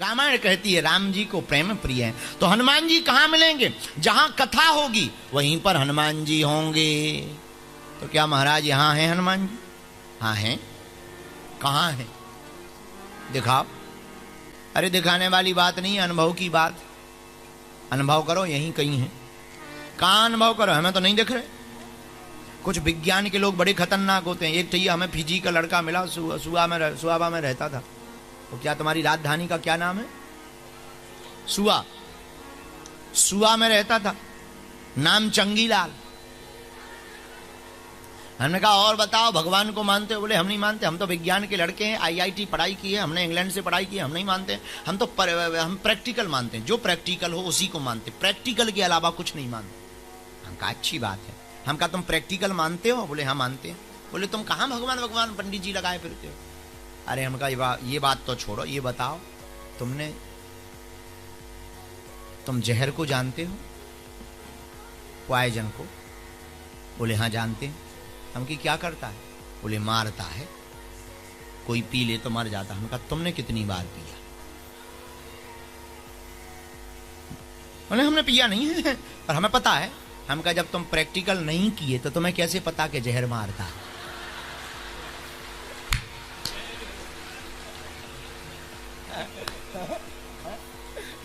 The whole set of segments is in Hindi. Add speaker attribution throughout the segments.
Speaker 1: रामायण कहती है राम जी को प्रेम प्रिय है। तो हनुमान जी कहां मिलेंगे? जहां कथा होगी वहीं पर हनुमान जी होंगे। तो क्या महाराज यहां हैं हनुमान जी? हाँ हैं। कहां हैं? दिखाओ। अरे दिखाने वाली बात नहीं है, अनुभव की बात। अनुभव करो, यहीं कहीं है। कहां अनुभव करो? हमें तो नहीं दिख रहे। कुछ विज्ञान के लोग बड़े खतरनाक होते हैं। एक चाहिए हमें फिजी का लड़का मिला, सुहाबा में रहता था। तो क्या तुम्हारी राजधानी का क्या नाम है? सुआ में रहता था, नाम चंगीलाल। हमने कहा और बताओ भगवान को मानते हो? बोले हम नहीं मानते, हम तो विज्ञान के लड़के हैं, आईआईटी पढ़ाई की है हमने, इंग्लैंड से पढ़ाई की है, हम नहीं मानते। हम तो हम प्रैक्टिकल मानते हैं, जो प्रैक्टिकल हो उसी को मानते, प्रैक्टिकल के अलावा कुछ नहीं मानते। हम कहा अच्छी बात है। हम कहा तुम प्रैक्टिकल मानते हो? बोले हाँ मानते हैं। बोले तुम कहाँ भगवान भगवान पंडित जी लगाए फिरते हो? अरे हम कहा ये बात तो छोड़ो, ये बताओ तुम जहर को जानते हो? पॉइजन को? बोले हाँ जानते हैं। हम की क्या करता है? बोले मारता है, कोई पी ले तो मर जाता। हम कहा तुमने कितनी बार पिया? बोले हमने पिया नहीं है पर हमें पता है। हम कहा जब तुम प्रैक्टिकल नहीं किए तो तुम्हें कैसे पता कि जहर मारता है?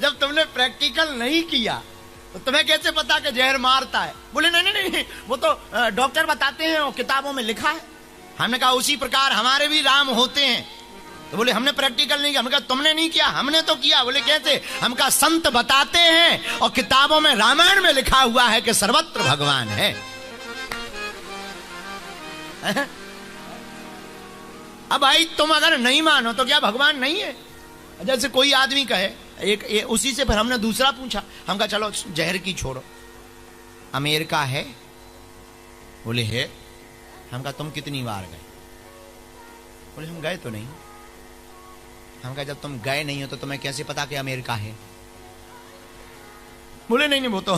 Speaker 1: जब तुमने प्रैक्टिकल नहीं किया तो तुम्हें कैसे पता कि जहर मारता है? बोले नहीं नहीं नहीं, वो तो डॉक्टर बताते हैं और किताबों में लिखा है। हमने कहा उसी प्रकार हमारे भी राम होते हैं। तो बोले हमने प्रैक्टिकल नहीं किया। हमने कहा तुमने नहीं किया, हमने तो किया। बोले कैसे? हम कहा संत बताते हैं और किताबों में रामायण में लिखा हुआ है कि सर्वत्र भगवान है। अब भाई तुम अगर नहीं मानो तो क्या भगवान नहीं है? जैसे कोई आदमी कहे उसी से फिर हमने दूसरा पूछा। हम कहा चलो जहर की छोड़ो, अमेरिका है? बोले है। हम कहा तुम कितनी बार गए? बोले हम गए तो नहीं। हम कहा जब तुम गए नहीं हो तो तुम्हें कैसे पता कि अमेरिका है? बोले नहीं नहीं, वो तो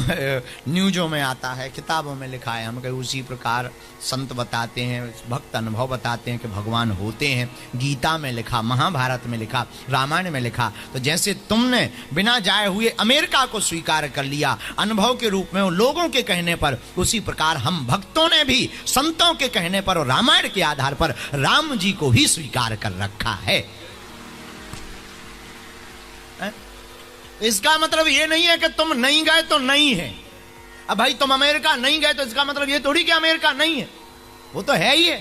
Speaker 1: न्यूज़ों में आता है, किताबों में लिखा है। हम कहे उसी प्रकार संत बताते हैं, भक्त अनुभव बताते हैं कि भगवान होते हैं। गीता में लिखा, महाभारत में लिखा, रामायण में लिखा। तो जैसे तुमने बिना जाए हुए अमेरिका को स्वीकार कर लिया अनुभव के रूप में लोगों के कहने पर, उसी प्रकार हम भक्तों ने भी संतों के कहने पर और रामायण के आधार पर राम जी को भी स्वीकार कर रखा है। इसका मतलब ये नहीं है कि तुम नहीं गए तो नहीं है। अब भाई तुम अमेरिका नहीं गए तो इसका मतलब ये थोड़ी कि अमेरिका नहीं है, वो तो है ही है।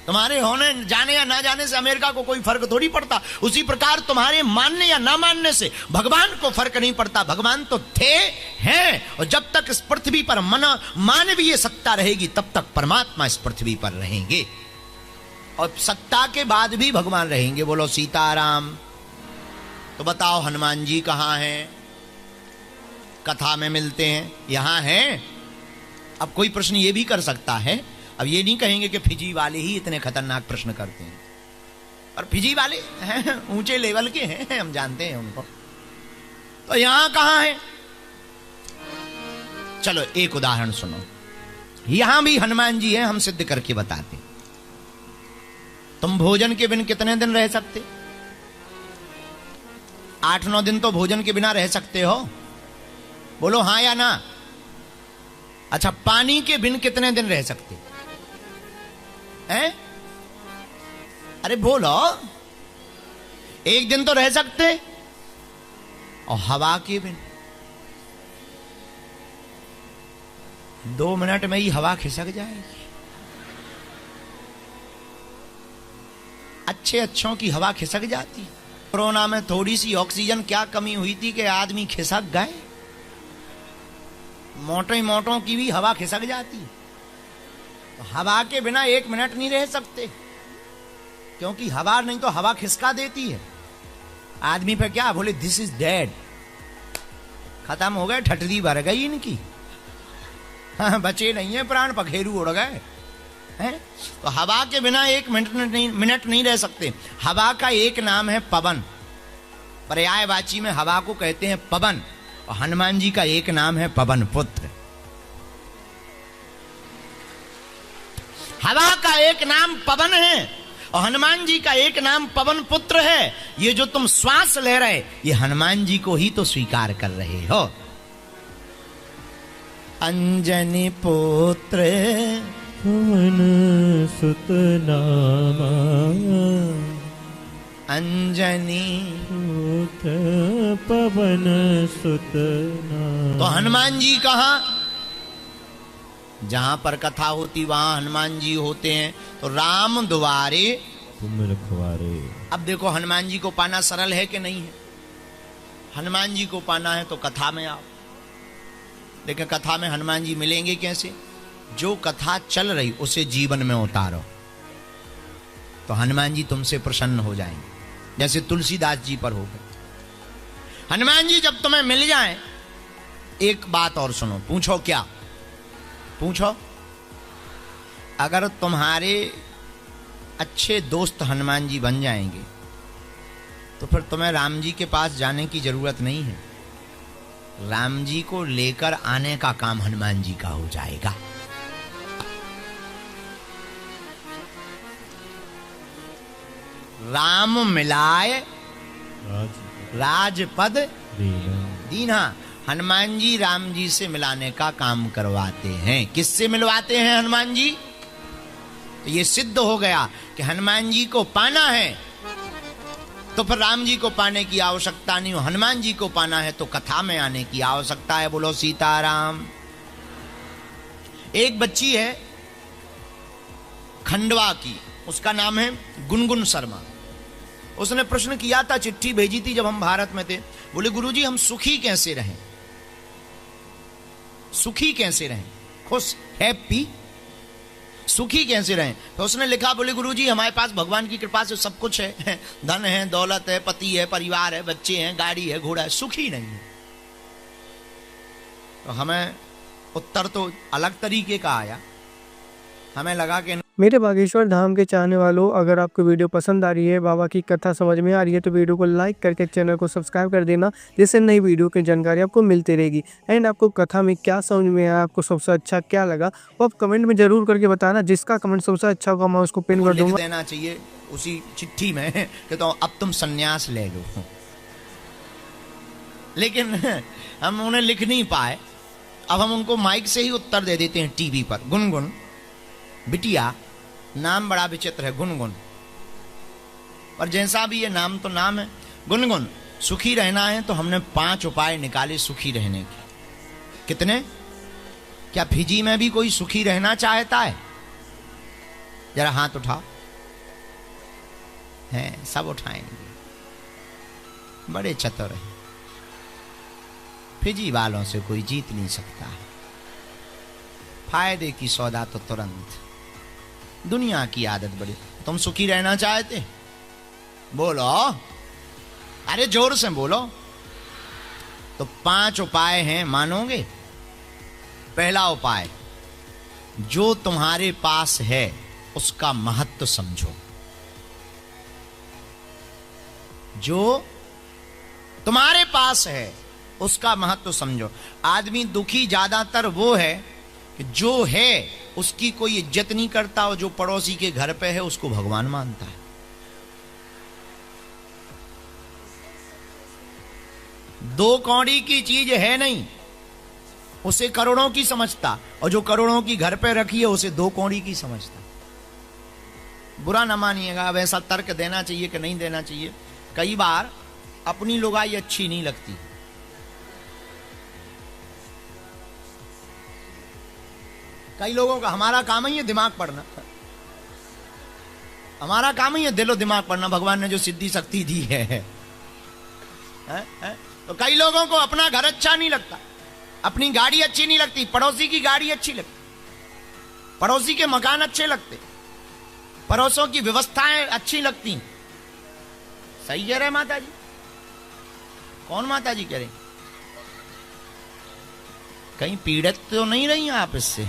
Speaker 1: तुम्हारे होने जाने या ना जाने से अमेरिका को कोई फर्क थोड़ी पड़ता। उसी प्रकार तुम्हारे मानने या ना मानने से भगवान को फर्क नहीं पड़ता। भगवान तो थे, हैं, और जब तक इस पृथ्वी पर मानवीय सत्ता रहेगी तब तक परमात्मा इस पृथ्वी पर रहेंगे, और सत्ता के बाद भी भगवान रहेंगे। बोलो सीताराम। तो बताओ हनुमान जी कहाँ हैं? कथा में मिलते हैं, यहां हैं। अब कोई प्रश्न ये भी कर सकता है, अब ये नहीं कहेंगे कि फिजी वाले ही इतने खतरनाक प्रश्न करते हैं, और फिजी वाले हैं ऊंचे लेवल के हैं, हम जानते हैं उनको। तो यहां कहां है? चलो एक उदाहरण सुनो। यहां भी हनुमान जी हैं, हम सिद्ध करके बताते। तुम भोजन के बिन कितने दिन रह सकते? 8-9 दिन तो भोजन के बिना रह सकते हो? बोलो हां या ना। अच्छा, पानी के बिन कितने दिन रह सकते हैं? अरे बोलो। 1 दिन तो रह सकते। और हवा के बिन 2 मिनट में ही हवा खिसक जाएगी। अच्छों की हवा खिसक जाती। कोरोना में थोड़ी सी ऑक्सीजन क्या कमी हुई थी कि आदमी खिसक गए। मोटों की भी हवा खिसक जाती। तो हवा के बिना 1 मिनट नहीं रह सकते, क्योंकि हवा नहीं तो हवा खिसका देती है आदमी पे। क्या बोले? दिस इज डेड, खत्म हो गए, ठटरी भर गई इनकी। हाँ, बचे नहीं है प्राण, पखेरु उड़ गए हैं। तो हवा के बिना 1 मिनट नहीं रह सकते। हवा का एक नाम है पवन, पर्यायवाची में हवा को कहते हैं पवन, और हनुमान जी का एक नाम है पवन पुत्र। हवा का एक नाम पवन है और हनुमान जी का एक नाम पवन पुत्र है। ये जो तुम श्वास ले रहे, ये हनुमान जी को ही तो स्वीकार कर रहे हो। अंजनी पुत्र
Speaker 2: पवन सुत नामा,
Speaker 1: अंजनी
Speaker 2: पुत्र पवन सुत नामा।
Speaker 1: तो हनुमान जी कहाँ? जहां पर कथा होती वहां हनुमान जी होते हैं। तो राम द्वारे
Speaker 2: तुम रखवारे।
Speaker 1: अब देखो हनुमान जी को पाना सरल है कि नहीं है? हनुमान जी को पाना है तो कथा में आओ। लेकिन कथा में हनुमान जी मिलेंगे कैसे? जो कथा चल रही उसे जीवन में उतारो तो हनुमान जी तुमसे प्रसन्न हो जाएंगे, जैसे तुलसीदास जी पर हो गए। हनुमान जी जब तुम्हें मिल जाएं, एक बात और सुनो। पूछो क्या? पूछो। अगर तुम्हारे अच्छे दोस्त हनुमान जी बन जाएंगे तो फिर तुम्हें राम जी के पास जाने की जरूरत नहीं है। राम जी को लेकर आने का काम हनुमान जी का हो जाएगा। राम मिलाए राजपद दीना। हनुमान जी राम जी से मिलाने का काम करवाते हैं। किससे मिलवाते हैं हनुमान जी? तो ये सिद्ध हो गया कि हनुमान जी को पाना है तो फिर राम जी को पाने की आवश्यकता नहीं हो। हनुमान जी को पाना है तो कथा में आने की आवश्यकता है। बोलो सीताराम। एक बच्ची है खंडवा की, उसका नाम है गुनगुन शर्मा। उसने प्रश्न किया था, चिट्ठी भेजी थी जब हम भारत में थे। बोले गुरुजी हम सुखी कैसे रहें? सुखी कैसे रहें? खुश, हैप्पी, सुखी कैसे रहें? तो उसने लिखा, बोले गुरुजी हमारे पास भगवान की कृपा से सब कुछ है, धन है, दौलत है, पति है, परिवार है, बच्चे हैं, गाड़ी है, घोड़ा है, सुखी नहीं है। तो हमें उत्तर तो अलग तरीके का आया। हमें लगा कि
Speaker 3: मेरे बागेश्वर धाम के चाहने वालों, अगर आपको वीडियो पसंद आ रही है, बाबा की कथा समझ में आ रही है, तो वीडियो को लाइक करके चैनल को सब्सक्राइब कर देना, जिससे नई वीडियो की जानकारी आपको मिलती रहेगी। एंड आपको कथा में क्या समझ में आया, आपको सबसे अच्छा क्या लगा, वो आप कमेंट में जरूर करके बताना। जिसका कमेंट सबसे अच्छा होगा मैं उसको पिन कर दूंगा।
Speaker 1: देना चाहिए उसी चिट्ठी में कि तो अब तुम संन्यास ले लो। लेकिन हम उन्हें लिख नहीं पाए। अब हम उनको माइक से ही उत्तर दे देते हैं टीवी पर। गुनगुन बिटिया, नाम बड़ा विचित्र है गुनगुन, पर जैसा भी ये नाम तो नाम है। गुनगुन, सुखी रहना है तो हमने 5 उपाय निकाले सुखी रहने के। कितने? क्या फिजी में भी कोई सुखी रहना चाहता है? जरा हाथ उठाओ। हैं, सब उठाएंगे। बड़े चतुर हैं। फिजी वालों से कोई जीत नहीं सकता है। फायदे की सौदा तो तुरंत। दुनिया की आदत बड़ी। तुम सुखी रहना चाहते? बोलो, अरे जोर से बोलो। तो 5 उपाय हैं, मानोगे? पहला उपाय, जो तुम्हारे पास है उसका महत्व समझो। जो तुम्हारे पास है उसका महत्व समझो। आदमी दुखी ज्यादातर वो है कि जो है उसकी कोई इज्जत नहीं करता, और जो पड़ोसी के घर पे है उसको भगवान मानता है। दो कौड़ी की चीज है नहीं, उसे करोड़ों की समझता, और जो करोड़ों की घर पे रखी है उसे 2 कौड़ी की समझता। बुरा ना मानिएगा, अब ऐसा तर्क देना चाहिए कि नहीं देना चाहिए। कई बार अपनी लुगाई अच्छी नहीं लगती। कई लोगों का हमारा काम ही है दिमाग पढ़ना। हमारा काम ही है दिलो दिमाग पढ़ना। भगवान ने जो सिद्धि शक्ति दी है। तो कई लोगों को अपना घर अच्छा नहीं लगता, अपनी गाड़ी अच्छी नहीं लगती, पड़ोसी की गाड़ी अच्छी लगती, पड़ोसी के मकान अच्छे लगते, पड़ोसों की व्यवस्थाएं अच्छी लगती। सही कह रहे माता जी? कौन माता जी कह रहे? कहीं पीड़ित तो नहीं रही आप इससे?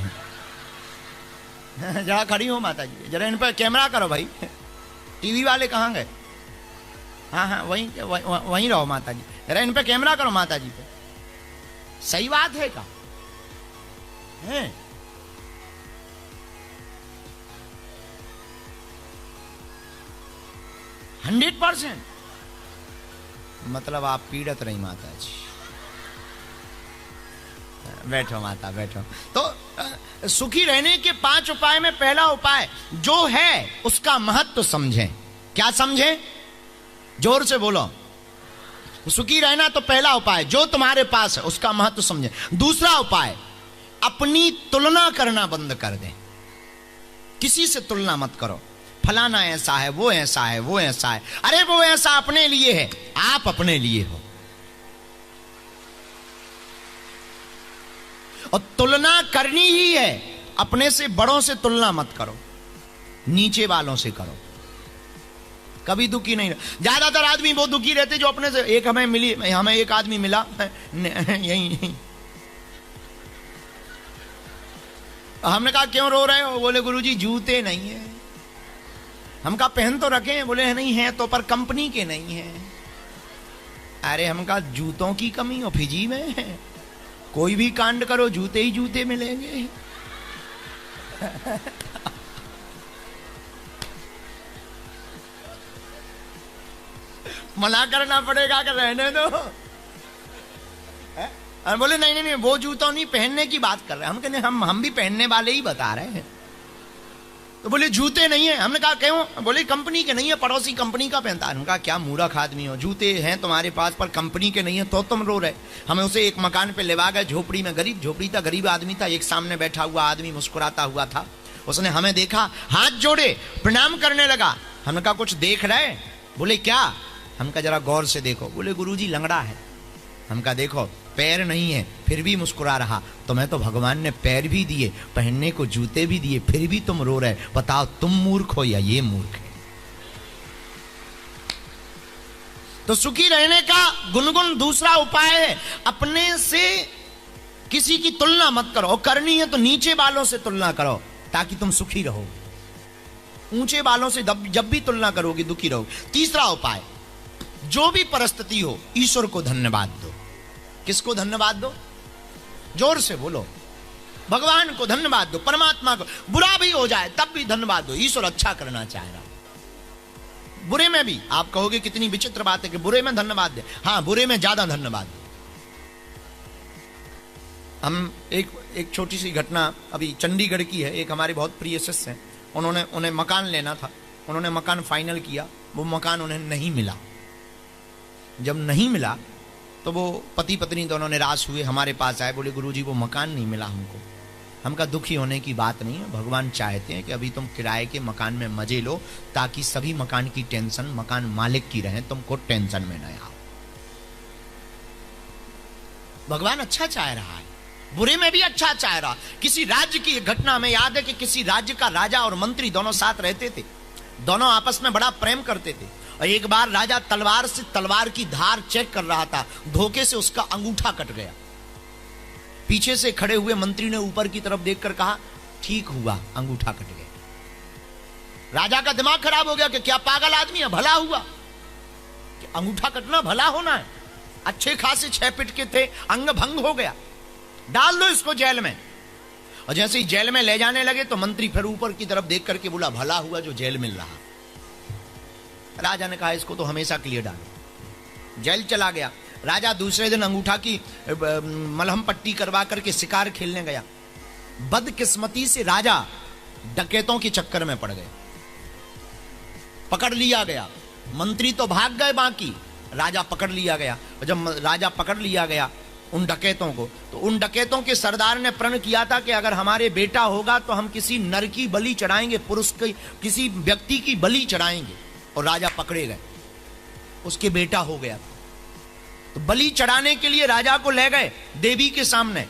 Speaker 1: जरा खड़ी हो माता जी, जरा इन पर कैमरा करो भाई। टीवी वाले कहाँ गए? हाँ, वहीं रहो माता जी। जरा इन पे कैमरा करो माता जी पे। सही बात है का? है? 100%। मतलब आप पीड़ित रही माता जी। बैठो माता बैठो। तो सुखी रहने के 5 उपाय में पहला उपाय जो है उसका महत्व समझें। क्या समझें? जोर से बोलो। सुखी रहना तो पहला उपाय, जो तुम्हारे पास है उसका महत्व समझें। दूसरा उपाय, अपनी तुलना करना बंद कर दें। किसी से तुलना मत करो, फलाना ऐसा है, वो ऐसा है, वो ऐसा है। अरे वो ऐसा अपने लिए है, आप अपने लिए हो। और तुलना करनी ही है, अपने से बड़ों से तुलना मत करो, नीचे वालों से करो। कभी दुखी नहीं। ज्यादातर आदमी वो दुखी रहते जो अपने से। एक हमें एक आदमी मिला यही, हमने कहा क्यों रो रहे हो? बोले गुरुजी जूते नहीं है। हम कहा पहन तो रखे हैं। बोले नहीं है तो, पर कंपनी के नहीं है। अरे हम कहा जूतों की कमी हो फिजी में है, कोई भी कांड करो जूते ही जूते मिलेंगे। मना करना पड़ेगा कि रहने दो। बोले नहीं नहीं नहीं, वो जूतों नहीं, पहनने की बात कर रहे हैं। हम कहने हम भी पहनने वाले ही बता रहे हैं। तो बोले जूते नहीं है। हमने कहा क्यों? बोले कंपनी के नहीं है, पड़ोसी कंपनी का पहनता है। हमने कहा क्या मूर्ख आदमी हो, जूते हैं तुम्हारे पास पर कंपनी के नहीं है तो तुम रो रहे। हमें उसे एक मकान पे लेवा गए, झोपड़ी में, झोपड़ी था, गरीब आदमी था। एक सामने बैठा हुआ आदमी मुस्कुराता हुआ था। उसने हमें देखा, हाथ जोड़े, प्रणाम करने लगा। हमने कहा कुछ देख रहे? बोले क्या? हम कहा जरा गौर से देखो। बोले गुरुजी लंगड़ा है। हम कहा देखो पैर नहीं है फिर भी मुस्कुरा रहा। तुम्हें तो भगवान ने पैर भी दिए, पहनने को जूते भी दिए, फिर भी तुम रो रहे। बताओ तुम मूर्ख हो या ये मूर्ख है? तो सुखी रहने का गुनगुन दूसरा उपाय है, अपने से किसी की तुलना मत करो। और करनी है तो नीचे वालों से तुलना करो ताकि तुम सुखी रहो। ऊंचे वालों से जब भी तुलना करोगे दुखी रहोगे। तीसरा उपाय, जो भी परिस्थिति हो ईश्वर को धन्यवाद दो। किसको धन्यवाद दो? जोर से बोलो। भगवान को धन्यवाद दो, परमात्मा को। बुरा भी हो जाए तब भी धन्यवाद दो, ईश्वर अच्छा करना चाह रहा। बुरे में भी आप कहोगे कितनी विचित्र बात है कि बुरे में धन्यवाद दे। हाँ, बुरे में ज्यादा धन्यवाद दो। हम एक छोटी सी घटना, अभी चंडीगढ़ की है। एक हमारे बहुत प्रिय शिष्य हैं, उन्हें मकान लेना था। उन्होंने मकान फाइनल किया, वो मकान उन्हें नहीं मिला। जब नहीं मिला तो वो पति पत्नी दोनों निराश हुए, हमारे पास आए। बोले गुरुजी वो मकान नहीं मिला हमको। हमका दुखी होने की बात नहीं है, भगवान चाहते हैं कि अभी तुम किराए के मकान में मजे लो ताकि सभी मकान की टेंशन मकान मालिक की रहे, तुमको टेंशन में न आओ। भगवान अच्छा चाह रहा है, बुरे में भी अच्छा चाह रहा। किसी राज्य की घटना में याद है कि किसी राज्य का राजा और मंत्री दोनों साथ रहते थे, दोनों आपस में बड़ा प्रेम करते थे। और एक बार राजा तलवार से तलवार की धार चेक कर रहा था, धोखे से उसका अंगूठा कट गया। पीछे से खड़े हुए मंत्री ने ऊपर की तरफ देखकर कहा ठीक हुआ, अंगूठा कट गया। राजा का दिमाग खराब हो गया कि क्या पागल आदमी है, भला हुआ कि अंगूठा कटना भला होना है। अच्छे खासे 6 फीट के थे, अंग भंग हो गया, डाल दो इसको जेल में। और जैसे ही जेल में ले जाने लगे तो मंत्री फिर ऊपर की तरफ देख करके बोला भला हुआ जो जेल मिल रहा। राजा ने कहा इसको तो हमेशा के लिए डालो। जेल चला गया। राजा दूसरे दिन अंगूठा की मलहम पट्टी करवा करके शिकार खेलने गया। बदकिस्मती से राजा डकैतों के चक्कर में पड़ गए, पकड़ लिया गया। मंत्री तो भाग गए, बाकी राजा पकड़ लिया गया। और जब राजा पकड़ लिया गया उन डकैतों को, तो उन डकैतों के सरदार ने प्रण किया था कि अगर हमारे बेटा होगा तो हम किसी नर की बलि चढ़ाएंगे, पुरुष की किसी व्यक्ति की बलि चढ़ाएंगे। और राजा पकड़े गए, उसके बेटा हो गया था। तो बलि चढ़ाने के लिए राजा को ले गए देवी के सामने,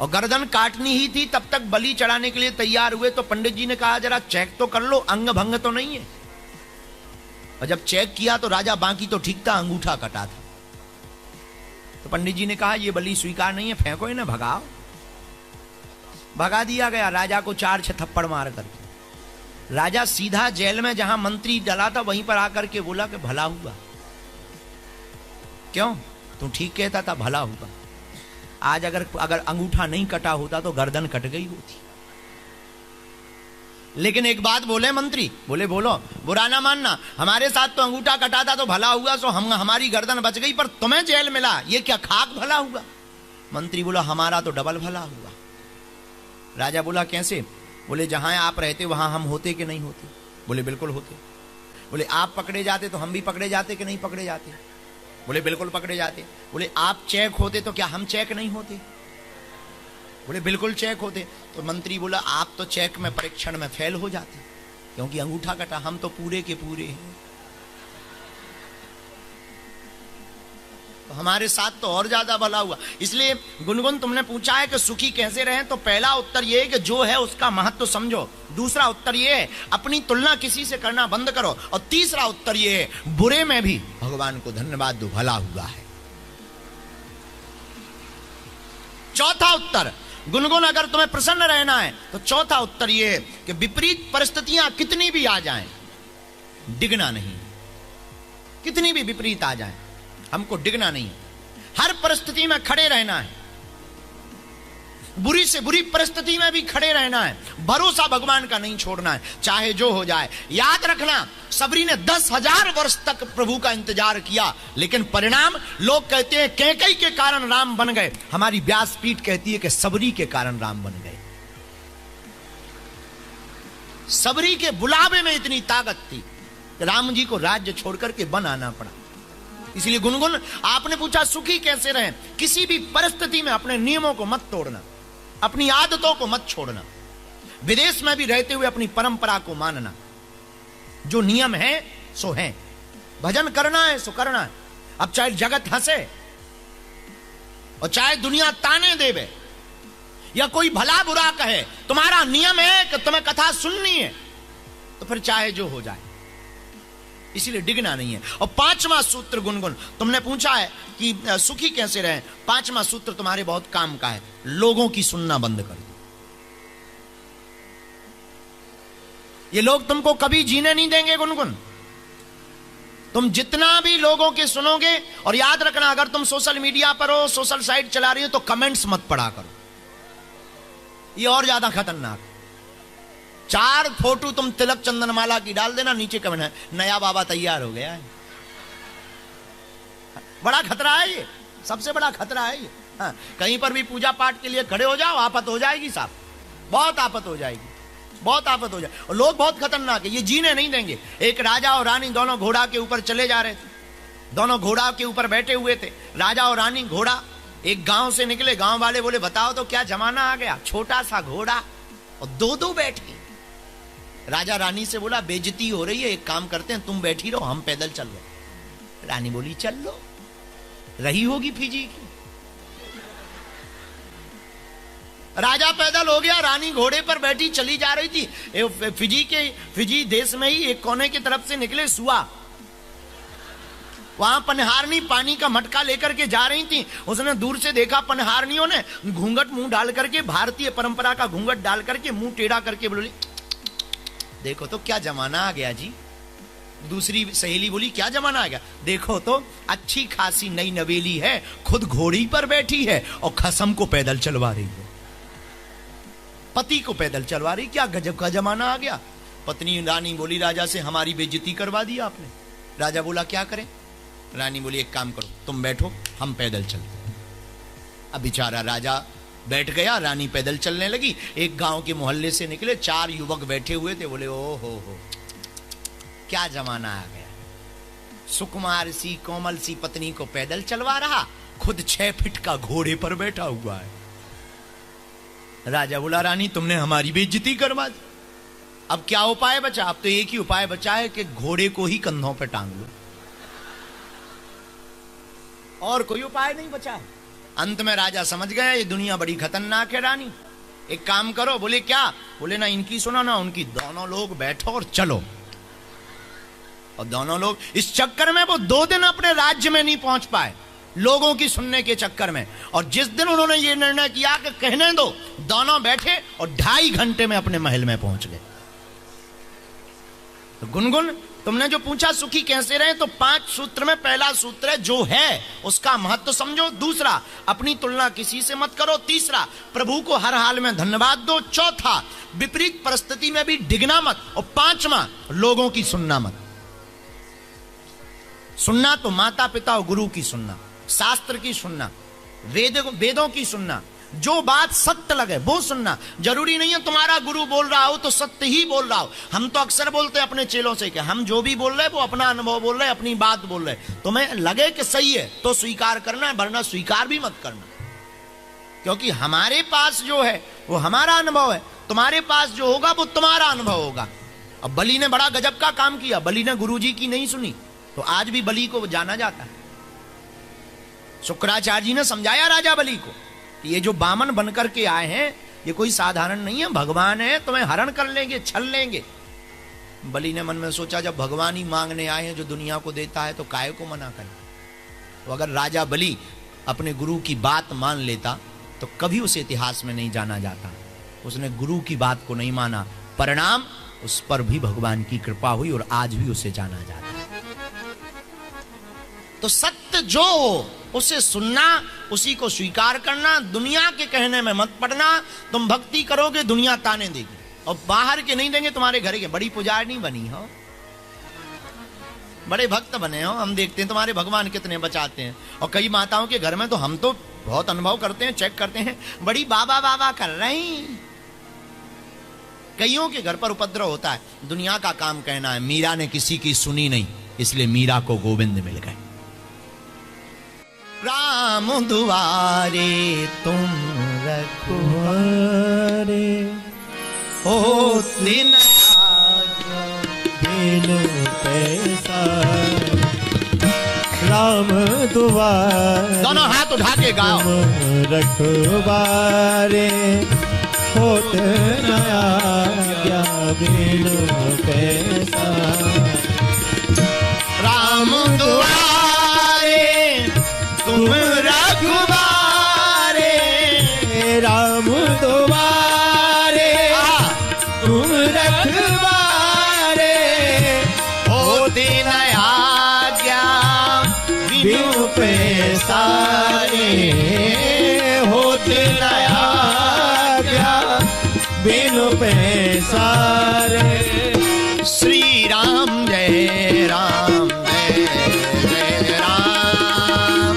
Speaker 1: और गर्दन काटनी ही थी। तब तक बलि चढ़ाने के लिए तैयार हुए तो पंडित जी ने कहा जरा चेक तो कर लो, अंग भंग तो नहीं है। और जब चेक किया तो राजा बाकी तो ठीक था, अंगूठा कटा था। तो पंडित जी ने कहा ये बलि स्वीकार नहीं है, फेंको इन्हें, भगाओ। भगा दिया गया राजा को 4-6 थप्पड़ मार करके। राजा सीधा जेल में जहां मंत्री डला था वहीं पर आकर के बोला कि भला हुआ। क्यों? तू ठीक कहता था, भला हुआ। आज अगर अंगूठा नहीं कटा होता तो गर्दन कट गई होती। लेकिन एक बात बोले मंत्री, बोले बोलो, बुरा ना मानना, हमारे साथ तो अंगूठा कटाता तो भला हुआ, सो हमारी गर्दन बच गई, पर तुम्हें जेल मिला, ये क्या खाक भला हुआ? मंत्री बोला हमारा तो डबल भला हुआ। राजा बोला कैसे? बोले जहां आप रहते वहां हम होते कि नहीं होते? बोले बिल्कुल होते। बोले आप पकड़े जाते तो हम भी पकड़े जाते कि नहीं पकड़े जाते? बोले बिल्कुल पकड़े जाते। बोले आप चेक होते तो क्या हम चेक नहीं होते? बोले बिल्कुल चेक होते। तो मंत्री बोला आप तो चेक में परीक्षण में फेल हो जाते, क्योंकि अंगूठा कटा, हम तो पूरे के पूरे हैं। तो हमारे साथ तो और ज्यादा भला हुआ। इसलिए गुनगुन तुमने पूछा है कि सुखी कैसे रहें, तो पहला उत्तर यह है कि जो है उसका महत्व समझो। दूसरा उत्तर यह है अपनी तुलना किसी से करना बंद करो। और तीसरा उत्तर यह है बुरे में भी भगवान को धन्यवाद दो, भला हुआ है। चौथा उत्तर, गुनगुन अगर तुम्हें प्रसन्न रहना है तो चौथा उत्तर यह है कि विपरीत परिस्थितियां कितनी भी आ जाएं, डिगना नहीं। कितनी भी विपरीत आ जाएं, हमको डिगना नहीं है, हर परिस्थिति में खड़े रहना है। बुरी से बुरी परिस्थिति में भी खड़े रहना है, भरोसा भगवान का नहीं छोड़ना है, चाहे जो हो जाए। याद रखना, सबरी ने 10,000 वर्ष तक प्रभु का इंतजार किया, लेकिन परिणाम लोग कहते हैं कैकई के कारण राम बन गए, हमारी व्यासपीठ कहती है कि सबरी के कारण राम बन गए। सबरी के बुलावे में इतनी ताकत थी कि राम जी को राज्य छोड़कर के वन आना पड़ा। इसलिए गुनगुन आपने पूछा सुखी कैसे रहें, किसी भी परिस्थिति में अपने नियमों को मत तोड़ना, अपनी आदतों को मत छोड़ना, विदेश में भी रहते हुए अपनी परंपरा को मानना। जो नियम है सो है, भजन करना है सो करना है। अब चाहे जगत हंसे और चाहे दुनिया ताने देवे या कोई भला बुरा कहे, तुम्हारा नियम है कि तुम्हें कथा सुननी है, तो फिर चाहे जो हो जाए, इसीलिए डिगना नहीं है। और पांचवा सूत्र गुनगुन तुमने पूछा है कि सुखी कैसे रहें, पांचवा सूत्र तुम्हारे बहुत काम का है, लोगों की सुनना बंद कर दो। ये लोग तुमको कभी जीने नहीं देंगे गुनगुन। तुम जितना भी लोगों के सुनोगे, और याद रखना अगर तुम सोशल मीडिया पर हो, सोशल साइट चला रही हो, तो कमेंट्स मत पढ़ा करो, ये और ज्यादा खतरनाक। 4 फोटो तुम तिलक चंदनमाला की डाल देना, नीचे कमेंट है नया बाबा तैयार हो गया है। बड़ा खतरा है ये, सबसे बड़ा खतरा है ये। हाँ, कहीं पर भी पूजा पाठ के लिए खड़े हो जाओ, आफत हो जाएगी साहब, बहुत आफत हो जाएगी, बहुत आफत हो जाएगी। और लोग बहुत खतरनाक है, ये जीने नहीं देंगे। एक राजा और रानी दोनों घोड़ा के ऊपर चले जा रहे थे, दोनों घोड़ा के ऊपर बैठे हुए थे, राजा और रानी। घोड़ा एक गांव से निकले, गांव वाले बोले बताओ तो क्या जमाना आ गया, छोटा सा घोड़ा और 2 बैठे। राजा रानी से बोला बेइज्जती हो रही है, एक काम करते हैं तुम बैठी रहो, हम पैदल चल रहे। रानी बोली चल लो, रही होगी फिजी की। राजा पैदल हो गया, रानी घोड़े पर बैठी चली जा रही थी। फिजी देश में ही एक कोने की तरफ से निकले सुआ, वहां पनहारनी पानी का मटका लेकर के जा रही थी। उसने दूर से देखा, पनहारनियों ने घूंघट मुंह डाल करके, भारतीय परंपरा का घूंघट डाल करके मुंह टेढ़ा करके बोली देखो तो क्या जमाना आ गया जी। दूसरी सहेली बोली क्या जमाना आ गया, देखो तो अच्छी खासी नई नवेली है, खुद घोड़ी पर बैठी है और खसम को पैदल चलवा रही है, पति को पैदल चलवा रही, क्या गजब का जमाना आ गया। पत्नी रानी बोली राजा से हमारी बेइज्जती करवा दी आपने। राजा बोला क्या करें। रानी बोली एक काम करो, तुम बैठो, हम पैदल चलते हैं। अब बेचारा राजा बैठ गया, रानी पैदल चलने लगी। एक गांव के मोहल्ले से निकले, 4 युवक बैठे हुए थे। बोले ओ हो क्या जमाना आ गया, सुकुमार सी कोमल सी पत्नी को पैदल चलवा रहा, खुद 6 फीट का घोड़े पर बैठा हुआ है। राजा बोला रानी तुमने हमारी बेइज्जती करवा दी, अब क्या उपाय बचा। अब तो एक ही उपाय बचा है कि घोड़े को ही कंधों पर टांग लो, और कोई उपाय नहीं बचा। अंत में राजा समझ गया ये दुनिया बड़ी खतरनाक है। रानी एक काम करो। बोले क्या। बोले ना इनकी सुनो ना उनकी, दोनों लोग बैठो और चलो। और दोनों लोग इस चक्कर में वो 2 दिन अपने राज्य में नहीं पहुंच पाए, लोगों की सुनने के चक्कर में। और जिस दिन उन्होंने ये निर्णय किया कि कहने दो, दोनों बैठे और 2.5 घंटे में अपने महल में पहुंच गए। तो गुनगुन तुमने जो पूछा सुखी कैसे रहे, तो 5 सूत्र में पहला सूत्र है जो है उसका महत्व समझो। दूसरा, अपनी तुलना किसी से मत करो। तीसरा, प्रभु को हर हाल में धन्यवाद दो। चौथा, विपरीत परिस्थिति में भी डिगना मत। और पांचवा, लोगों की सुनना मत। सुनना तो माता पिता और गुरु की सुनना, शास्त्र की सुनना, वेदों की सुनना, जो बात सत्य लगे वो सुनना। जरूरी नहीं है तुम्हारा गुरु बोल रहा हो तो सत्य ही बोल रहा हो। हम तो अक्सर बोलते हैं अपने चेलों से कि हम जो भी बोल रहे हैं वो अपना अनुभव बोल रहे हैं, अपनी बात बोल रहे हैं। तुम्हें लगे कि सही है तो स्वीकार करना है, वरना स्वीकार भी मत करना, क्योंकि हमारे पास जो है वो हमारा अनुभव है, तुम्हारे पास जो होगा वो तुम्हारा अनुभव होगा। अब बलि ने बड़ा गजब का काम किया, बलि ने गुरु जी की नहीं सुनी, तो आज भी बलि को जाना जाता है। शुक्राचार्य जी ने समझाया राजा बलि को, ये जो बामन बनकर के आए हैं ये कोई साधारण नहीं है, भगवान है, तुम्हें हरण कर लेंगे, छल लेंगे। बलि ने मन में सोचा, जब भगवान ही मांगने आए हैं जो दुनिया को देता है तो काहे को मना करें। तो अगर राजा बलि अपने गुरु की बात मान लेता तो कभी उस इतिहास में नहीं जाना जाता। उसने गुरु की बात को नहीं माना, परिणाम उस पर भी भगवान की कृपा हुई और आज भी उसे जाना जाता है। तो सत्य जो हो उसे सुनना, उसी को स्वीकार करना, दुनिया के कहने में मत पड़ना। तुम भक्ति करोगे दुनिया ताने देगी, और बाहर के नहीं देंगे, तुम्हारे घर के। बड़ी पुजारनी बनी हो, बड़े भक्त बने हो, हम देखते हैं तुम्हारे भगवान कितने बचाते हैं। और कई माताओं के घर में तो हम तो बहुत अनुभव करते हैं, चेक करते हैं, बड़ी बाबा बाबा कर रही। कईयों के घर पर उपद्रव होता है, दुनिया का काम कहना है। मीरा ने किसी की सुनी नहीं, इसलिए मीरा को गोविंद मिल गए। राम दुआरे तुम रखवारे, हो दिन
Speaker 2: बिनु पैसा, राम दुआरे
Speaker 1: दोनों हाथ उठा के गाओ।
Speaker 2: रखवारे, होत न आज्ञा बिनु पैसा,
Speaker 1: राम दुआरे तुम रखवारे,
Speaker 2: राम दुआरे तुम रखवारे,
Speaker 1: होती न आज्ञा बिनु पैसारे,
Speaker 2: होते न आज्ञा बिनु पैसारे।
Speaker 1: श्री राम जय राम जय जय राम,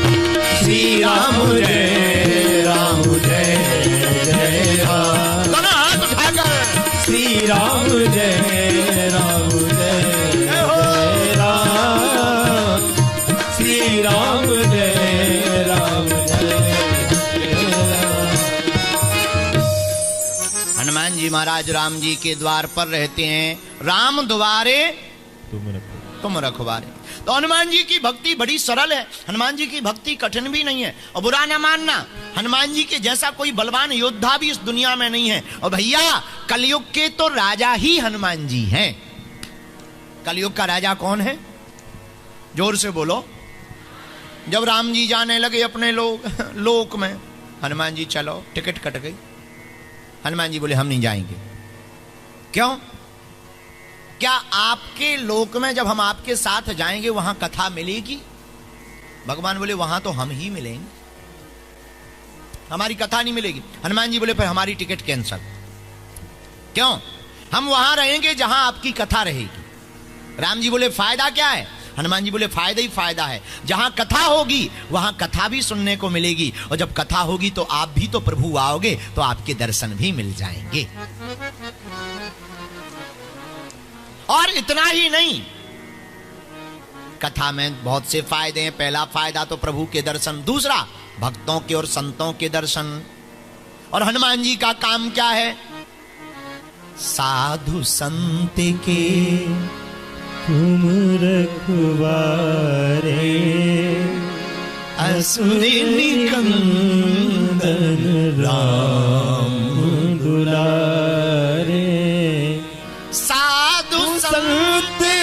Speaker 1: श्री राम जय राम जय जय राम। दोनों हाथ उठाकर
Speaker 2: श्री राम जय राम जय जय राम, श्री राम जय राम जय राम।
Speaker 1: हनुमान जी महाराज राम जी के द्वार पर रहते हैं। राम द्वारे तुम रखवारे। तो हनुमान जी की भक्ति बड़ी सरल है, हनुमान जी की भक्ति कठिन भी नहीं है। और बुरा ना मानना, हनुमान जी के जैसा कोई बलवान योद्धा भी इस दुनिया में नहीं है। और भैया, कलयुग के तो राजा ही हनुमान जी हैं। कलयुग का राजा कौन है? जोर से बोलो। जब राम जी जाने लगे अपने लोक में, हनुमान जी चलो, टिकट कट गई। हनुमान जी बोले हम नहीं जाएंगे। क्यों? क्या आपके लोक में जब हम आपके साथ जाएंगे वहां कथा मिलेगी? भगवान बोले वहां तो हम ही मिलेंगे, हमारी कथा नहीं मिलेगी। हनुमान जी बोले फिर हमारी टिकट कैंसल। क्यों? हम वहां रहेंगे जहां आपकी कथा रहेगी। राम जी बोले फायदा क्या है? हनुमान जी बोले फायदा ही फायदा है। जहां कथा होगी वहां कथा भी सुनने को मिलेगी, और जब कथा होगी तो आप भी तो प्रभु आओगे, तो आपके दर्शन भी मिल जाएंगे। और इतना ही नहीं, कथा में बहुत से फायदे हैं। पहला फायदा तो प्रभु के दर्शन, दूसरा भक्तों के और संतों के दर्शन। और हनुमान जी का काम क्या है? साधु संत के
Speaker 2: तुम रखवारे,
Speaker 1: असुर निकंदन
Speaker 2: राम दुलारे।
Speaker 1: साधु संत
Speaker 2: के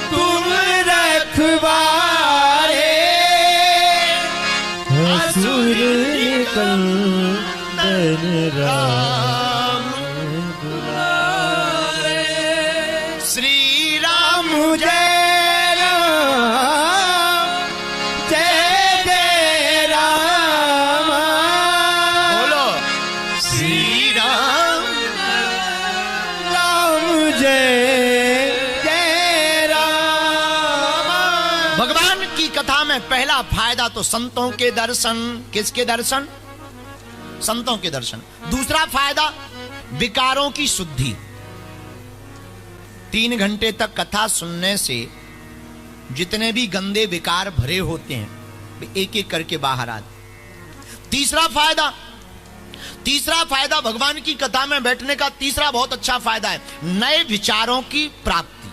Speaker 2: तुम रखवारे, असुर निकंदन राम दुलारे।
Speaker 1: श्री पहला फायदा तो संतों के दर्शन। किसके दर्शन? संतों के दर्शन। दूसरा फायदा विकारों की शुद्धि। 3 घंटे तक कथा सुनने से जितने भी गंदे विकार भरे होते हैं वे एक एक करके बाहर आते। तीसरा फायदा भगवान की कथा में बैठने का तीसरा बहुत अच्छा फायदा है, नए विचारों की प्राप्ति।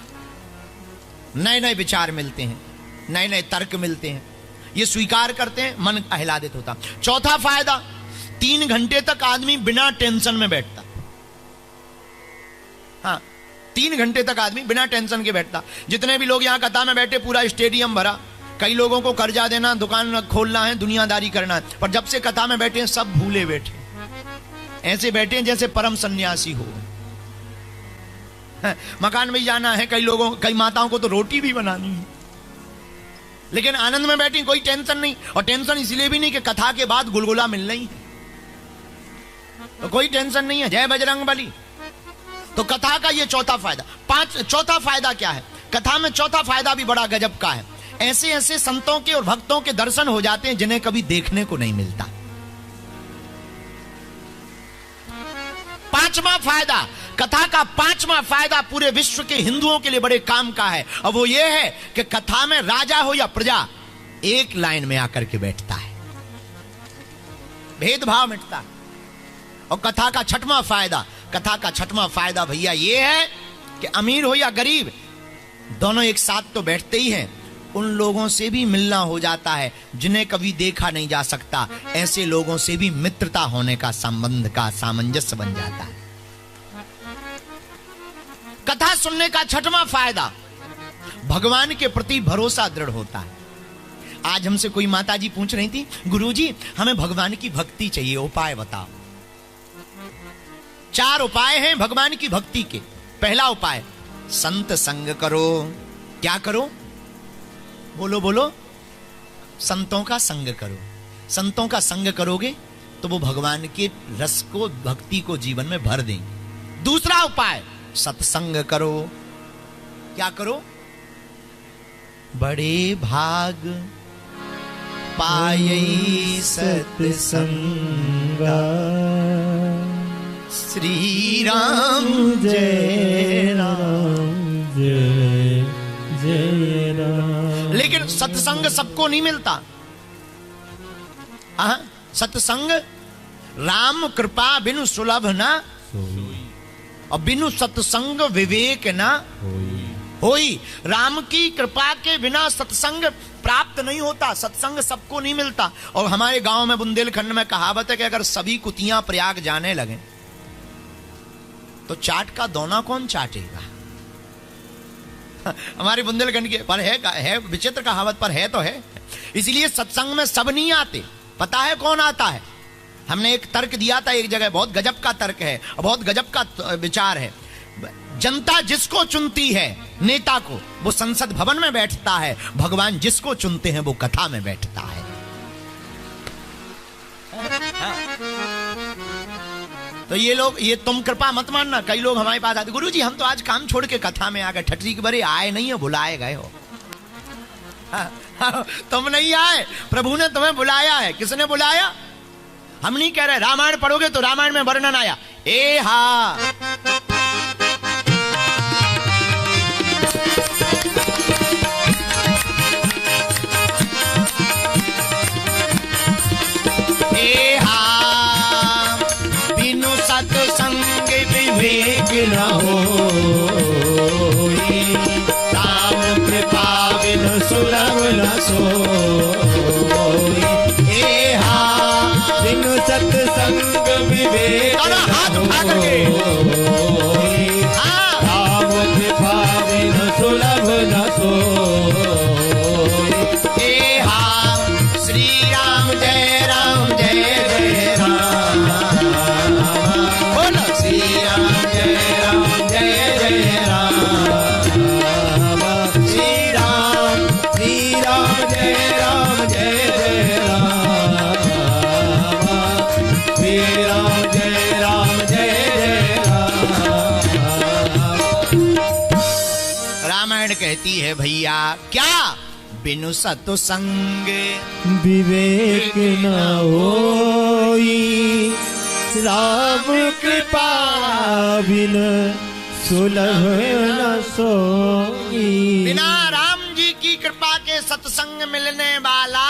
Speaker 1: नए नए विचार मिलते हैं, नए नए तर्क मिलते हैं, ये स्वीकार करते हैं, मन आह्लादित होता। चौथा फायदा, 3 घंटे तक आदमी बिना टेंशन में बैठता। हाँ, 3 घंटे तक आदमी बिना टेंशन के बैठता। जितने भी लोग यहां कथा में बैठे, पूरा स्टेडियम भरा। कई लोगों को कर्जा देना, दुकान खोलना है, दुनियादारी करना है, पर जब से कथा में बैठे हैं सब भूले बैठे, ऐसे बैठे हैं जैसे परम सन्यासी हो। मकान में जाना है, कई माताओं को तो रोटी भी बनानी है, लेकिन आनंद में बैठी, कोई टेंशन नहीं। और टेंशन इसलिए भी नहीं कि कथा के बाद गुलगुला मिलना ही है, तो कोई टेंशन नहीं है। जय बजरंगबली। तो कथा का ये चौथा फायदा। चौथा फायदा क्या है? कथा में चौथा फायदा भी बड़ा गजब का है। ऐसे ऐसे संतों के और भक्तों के दर्शन हो जाते हैं जिन्हें कभी देखने को नहीं मिलता। 5वां फायदा, कथा का 5वां फायदा पूरे विश्व के हिंदुओं के लिए बड़े काम का है, और वो ये है कि कथा में राजा हो या प्रजा एक लाइन में आकर के बैठता है, भेदभाव मिटता है। और कथा का 6वां फायदा भैया ये है कि अमीर हो या गरीब दोनों एक साथ तो बैठते ही हैं, उन लोगों से भी मिलना हो जाता है जिन्हें कभी देखा नहीं जा सकता। ऐसे लोगों से भी मित्रता होने का, संबंध का सामंजस्य बन जाता है। कथा सुनने का 6वां फायदा, भगवान के प्रति भरोसा दृढ़ होता है। आज हमसे कोई माता जी पूछ रही थी, गुरुजी हमें भगवान की भक्ति चाहिए, उपाय बताओ। 4 उपाय हैं भगवान की भक्ति के। पहला उपाय, संत संग करो। क्या करो? बोलो बोलो। संतों का संग करो। संतों का संग करोगे तो वो भगवान के रस को, भक्ति को जीवन में भर देंगे। दूसरा उपाय, सत्संग करो। क्या करो? बड़े भाग पायई
Speaker 2: सत्संगा,
Speaker 1: श्री राम जय राम
Speaker 2: जय जय राम।
Speaker 1: लेकिन सत्संग सबको नहीं मिलता। सत्संग राम कृपा बिनु सुलभ ना, और बिनु सत्संग विवेक ना होई। राम की कृपा के बिना सत्संग प्राप्त नहीं होता, सत्संग सबको नहीं मिलता। और हमारे गांव में बुंदेलखंड में कहावत है कि अगर सभी कुतियां प्रयाग जाने लगे तो चाट का दोना कौन चाटेगा? हमारे बुंदेलखंड के पर है विचित्र कहावत, पर है तो है। इसलिए सत्संग में सब नहीं आते। पता है कौन आता है? हमने एक तर्क दिया था एक जगह, बहुत गजब का तर्क है, बहुत गजब का विचार है। जनता जिसको चुनती है नेता को, वो संसद भवन में बैठता है। भगवान जिसको चुनते हैं वो कथा में बैठता है। तो ये लोग, ये तुम कृपा मत मानना। कई लोग हमारे पास आते, गुरुजी हम तो आज काम छोड़ के कथा में आ गए। ठटरी के बरे आए नहीं हो, बुलाए गए हो। तुम नहीं आए, प्रभु ने तुम्हें बुलाया है। किसने बुलाया? हम नहीं कह रहे। रामायण पढ़ोगे तो रामायण में वर्णन आया, ए हा बिनु सत्संग विवेक न होई, राम कृपा बिनु सुलभ न सोई।
Speaker 2: बिनु सत्संग विवेक
Speaker 1: हाथ उठा करके,
Speaker 2: राम कृपा बिनु सुलभ न सोई।
Speaker 1: श्री राम जय राम जय जय राम। बोलो श्री राम जय राम जय जय राम। श्री राम जय राम जय जय राम। श्री राम जय राम जय जय राम। रामायण कहती है भैया क्या बिनु सतसंग
Speaker 2: विवेक न होई, राम कृपा बिन सुलभ न सोई।
Speaker 1: बिना राम जी की कृपा के सत्संग मिलने वाला,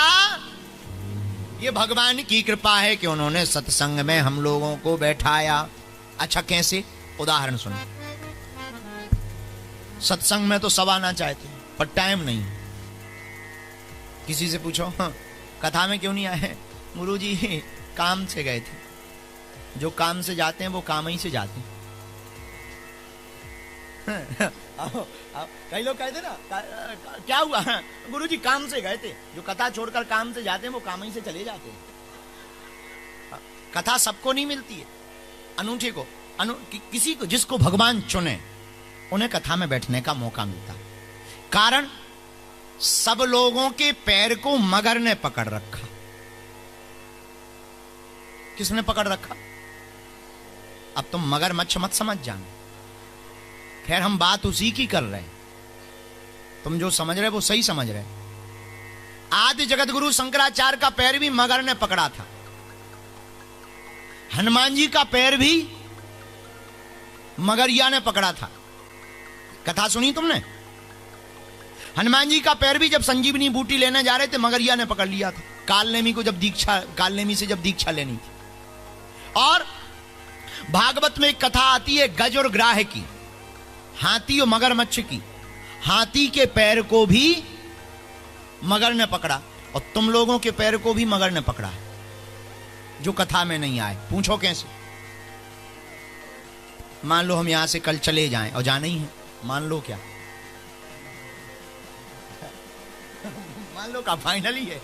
Speaker 1: ये भगवान की कृपा है कि उन्होंने सत्संग में हम लोगों को बैठाया। अच्छा कैसे? उदाहरण सुनो। सत्संग में तो सब आना चाहते हैं पर टाइम नहीं। किसी से पूछो हाँ, कथा में क्यों नहीं आए? गुरुजी काम से गए थे। जो काम से जाते हैं वो काम ही से जाते हैं। कई लोग कहते ना क्या हुआ? गुरुजी काम से गए थे। जो कथा छोड़कर काम से जाते हैं वो काम ही से चले जाते हैं। कथा सबको नहीं मिलती है, अनूठे को किसी को, जिसको भगवान चुने उन्हें कथा में बैठने का मौका मिलता। कारण सब लोगों के पैर को मगर ने पकड़ रखा। किसने पकड़ रखा? अब तुम मगरमच्छ मत समझ जाना। खैर हम बात उसी की कर रहे हैं। तुम जो समझ रहे वो सही समझ रहे। आदि जगत गुरु शंकराचार्य का पैर भी मगर ने पकड़ा था। हनुमान जी का पैर भी मगरिया ने पकड़ा था। कथा सुनी तुमने? हनुमान जी का पैर भी जब संजीवनी बूटी लेने जा रहे थे मगरिया ने पकड़ लिया था। कालनेमी को जब कालनेमी से जब दीक्षा लेनी थी। और भागवत में एक कथा आती है गज और ग्राह की, हाथी और मगरमच्छ की। हाथी के पैर को भी मगर ने पकड़ा और तुम लोगों के पैर को भी मगर ने पकड़ा, जो कथा में नहीं आए। पूछो कैसे? मान लो हम यहां से कल चले जाएं, और जाना ही है, मान लो क्या? मान लो का फाइनल ही है।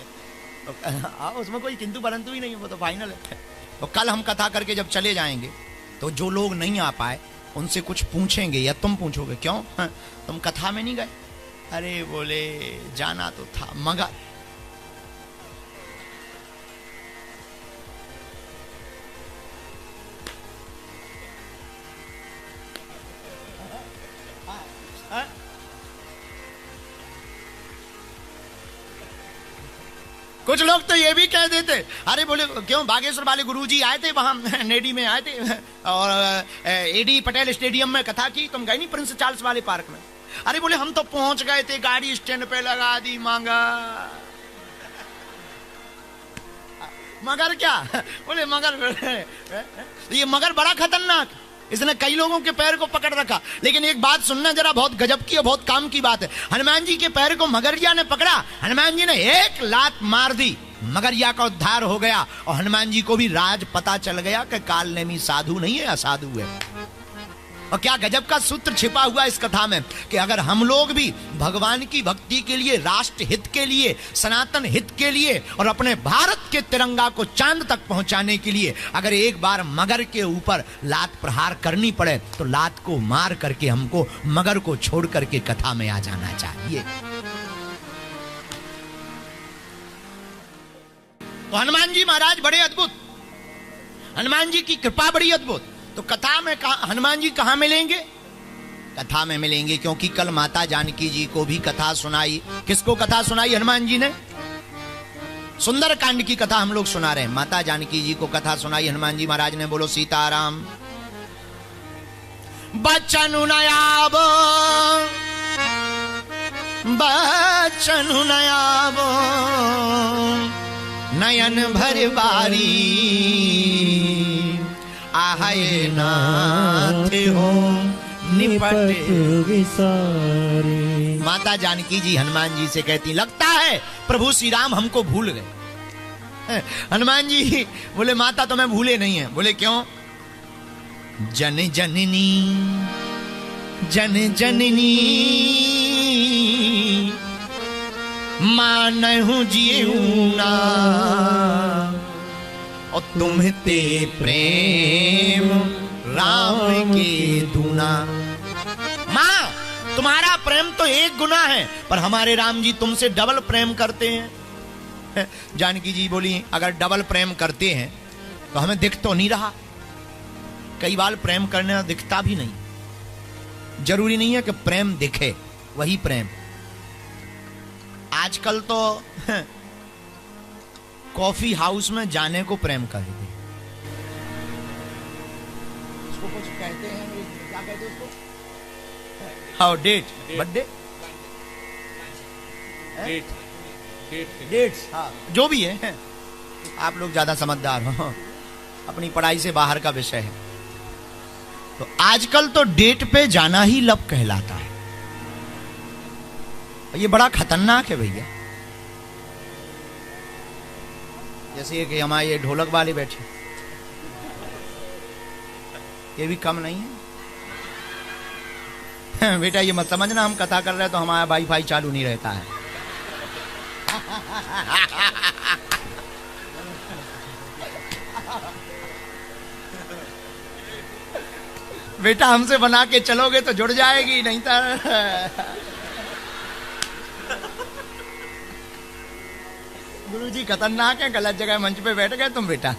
Speaker 1: तो उसमें कोई किंतु परंतु ही नहीं है, वो तो फाइनल है। तो कल हम कथा करके जब चले जाएंगे तो जो लोग नहीं आ पाए उनसे कुछ पूछेंगे या तुम पूछोगे क्यों तुम कथा में नहीं गए? अरे बोले जाना तो था मगर। कुछ लोग तो ये भी कह देते, अरे बोले क्यों बागेश्वर वाले गुरुजी आए थे वहां नेडी में आए थे और एडी पटेल स्टेडियम में कथा की, तुम गए नहीं प्रिंस चार्ल्स वाले पार्क में? अरे बोले हम तो पहुंच गए थे, गाड़ी स्टैंड पे लगा दी मांगा। मगर क्या? बोले मगर, ये मगर बड़ा खतरनाक, इसने कई लोगों के पैर को पकड़ रखा। लेकिन एक बात सुनना जरा, बहुत गजब की और बहुत काम की बात है। हनुमान जी के पैर को मगरिया ने पकड़ा, हनुमान जी ने एक लात मार दी, मगरिया का उद्धार हो गया और हनुमान जी को भी राज पता चल गया कि कालनेमी साधु नहीं है, असाधु है। और क्या गजब का सूत्र छिपा हुआ इस कथा में कि अगर हम लोग भी भगवान की भक्ति के लिए, राष्ट्र हित के लिए, सनातन हित के लिए और अपने भारत के तिरंगा को चांद तक पहुंचाने के लिए अगर एक बार मगर के ऊपर लात प्रहार करनी पड़े तो लात को मार करके हमको मगर को छोड़ करके कथा में आ जाना चाहिए। तो हनुमान जी महाराज बड़े अद्भुत, हनुमान जी की कृपा बड़ी अद्भुत। तो कथा में हनुमान जी कहां मिलेंगे? कथा में मिलेंगे, क्योंकि कल माता जानकी जी को भी कथा सुनाई। किसको कथा सुनाई? हनुमान जी ने। सुंदर कांड की कथा हम लोग सुना रहे हैं। माता जानकी जी को कथा सुनाई हनुमान जी महाराज ने। बोलो सीताराम। बचनु नयाबो, बचनु नयाबो, नयन भर बारी, आहाय नाथ हो निपट विसारे। माता जानकी जी हनुमान जी से कहती, लगता है प्रभु श्री राम हमको भूल गए। हनुमान जी बोले माता तुम्हें भूले नहीं है। बोले क्यों? जन जननी जन जननी मानहु जीऊना, और तुम्हते प्रेम राम के दुना। मां तुम्हारा प्रेम तो एक गुना है, पर हमारे राम जी तुमसे डबल प्रेम करते हैं। जानकी जी बोली अगर डबल प्रेम करते हैं तो हमें दिख तो नहीं रहा। कई बार प्रेम करने दिखता भी नहीं। जरूरी नहीं है कि प्रेम दिखे, वही प्रेम। आजकल तो कॉफी हाउस में जाने को प्रेम कर दे। उसको कुछ कहते हैं, क्या कहते हैं उसको? हाँ, डेट, बर्थडे, डेट्स, हाँ, जो भी है। आप लोग ज्यादा समझदार हो, अपनी पढ़ाई से बाहर का विषय है। तो आजकल तो डेट पे जाना ही लव कहलाता है। ये बड़ा खतरनाक है भैया। जैसे ये कि हमारे ये ढोलक वाले बैठे, ये भी कम नहीं है। बेटा ये मत समझना हम कथा कर रहे हैं तो हमारा वाईफाई चालू नहीं रहता है। बेटा हमसे बना के चलोगे तो जुड़ जाएगी, नहीं तो गुरुजी खतरनाक है। गलत जगह मंच पे बैठ गए तुम बेटा,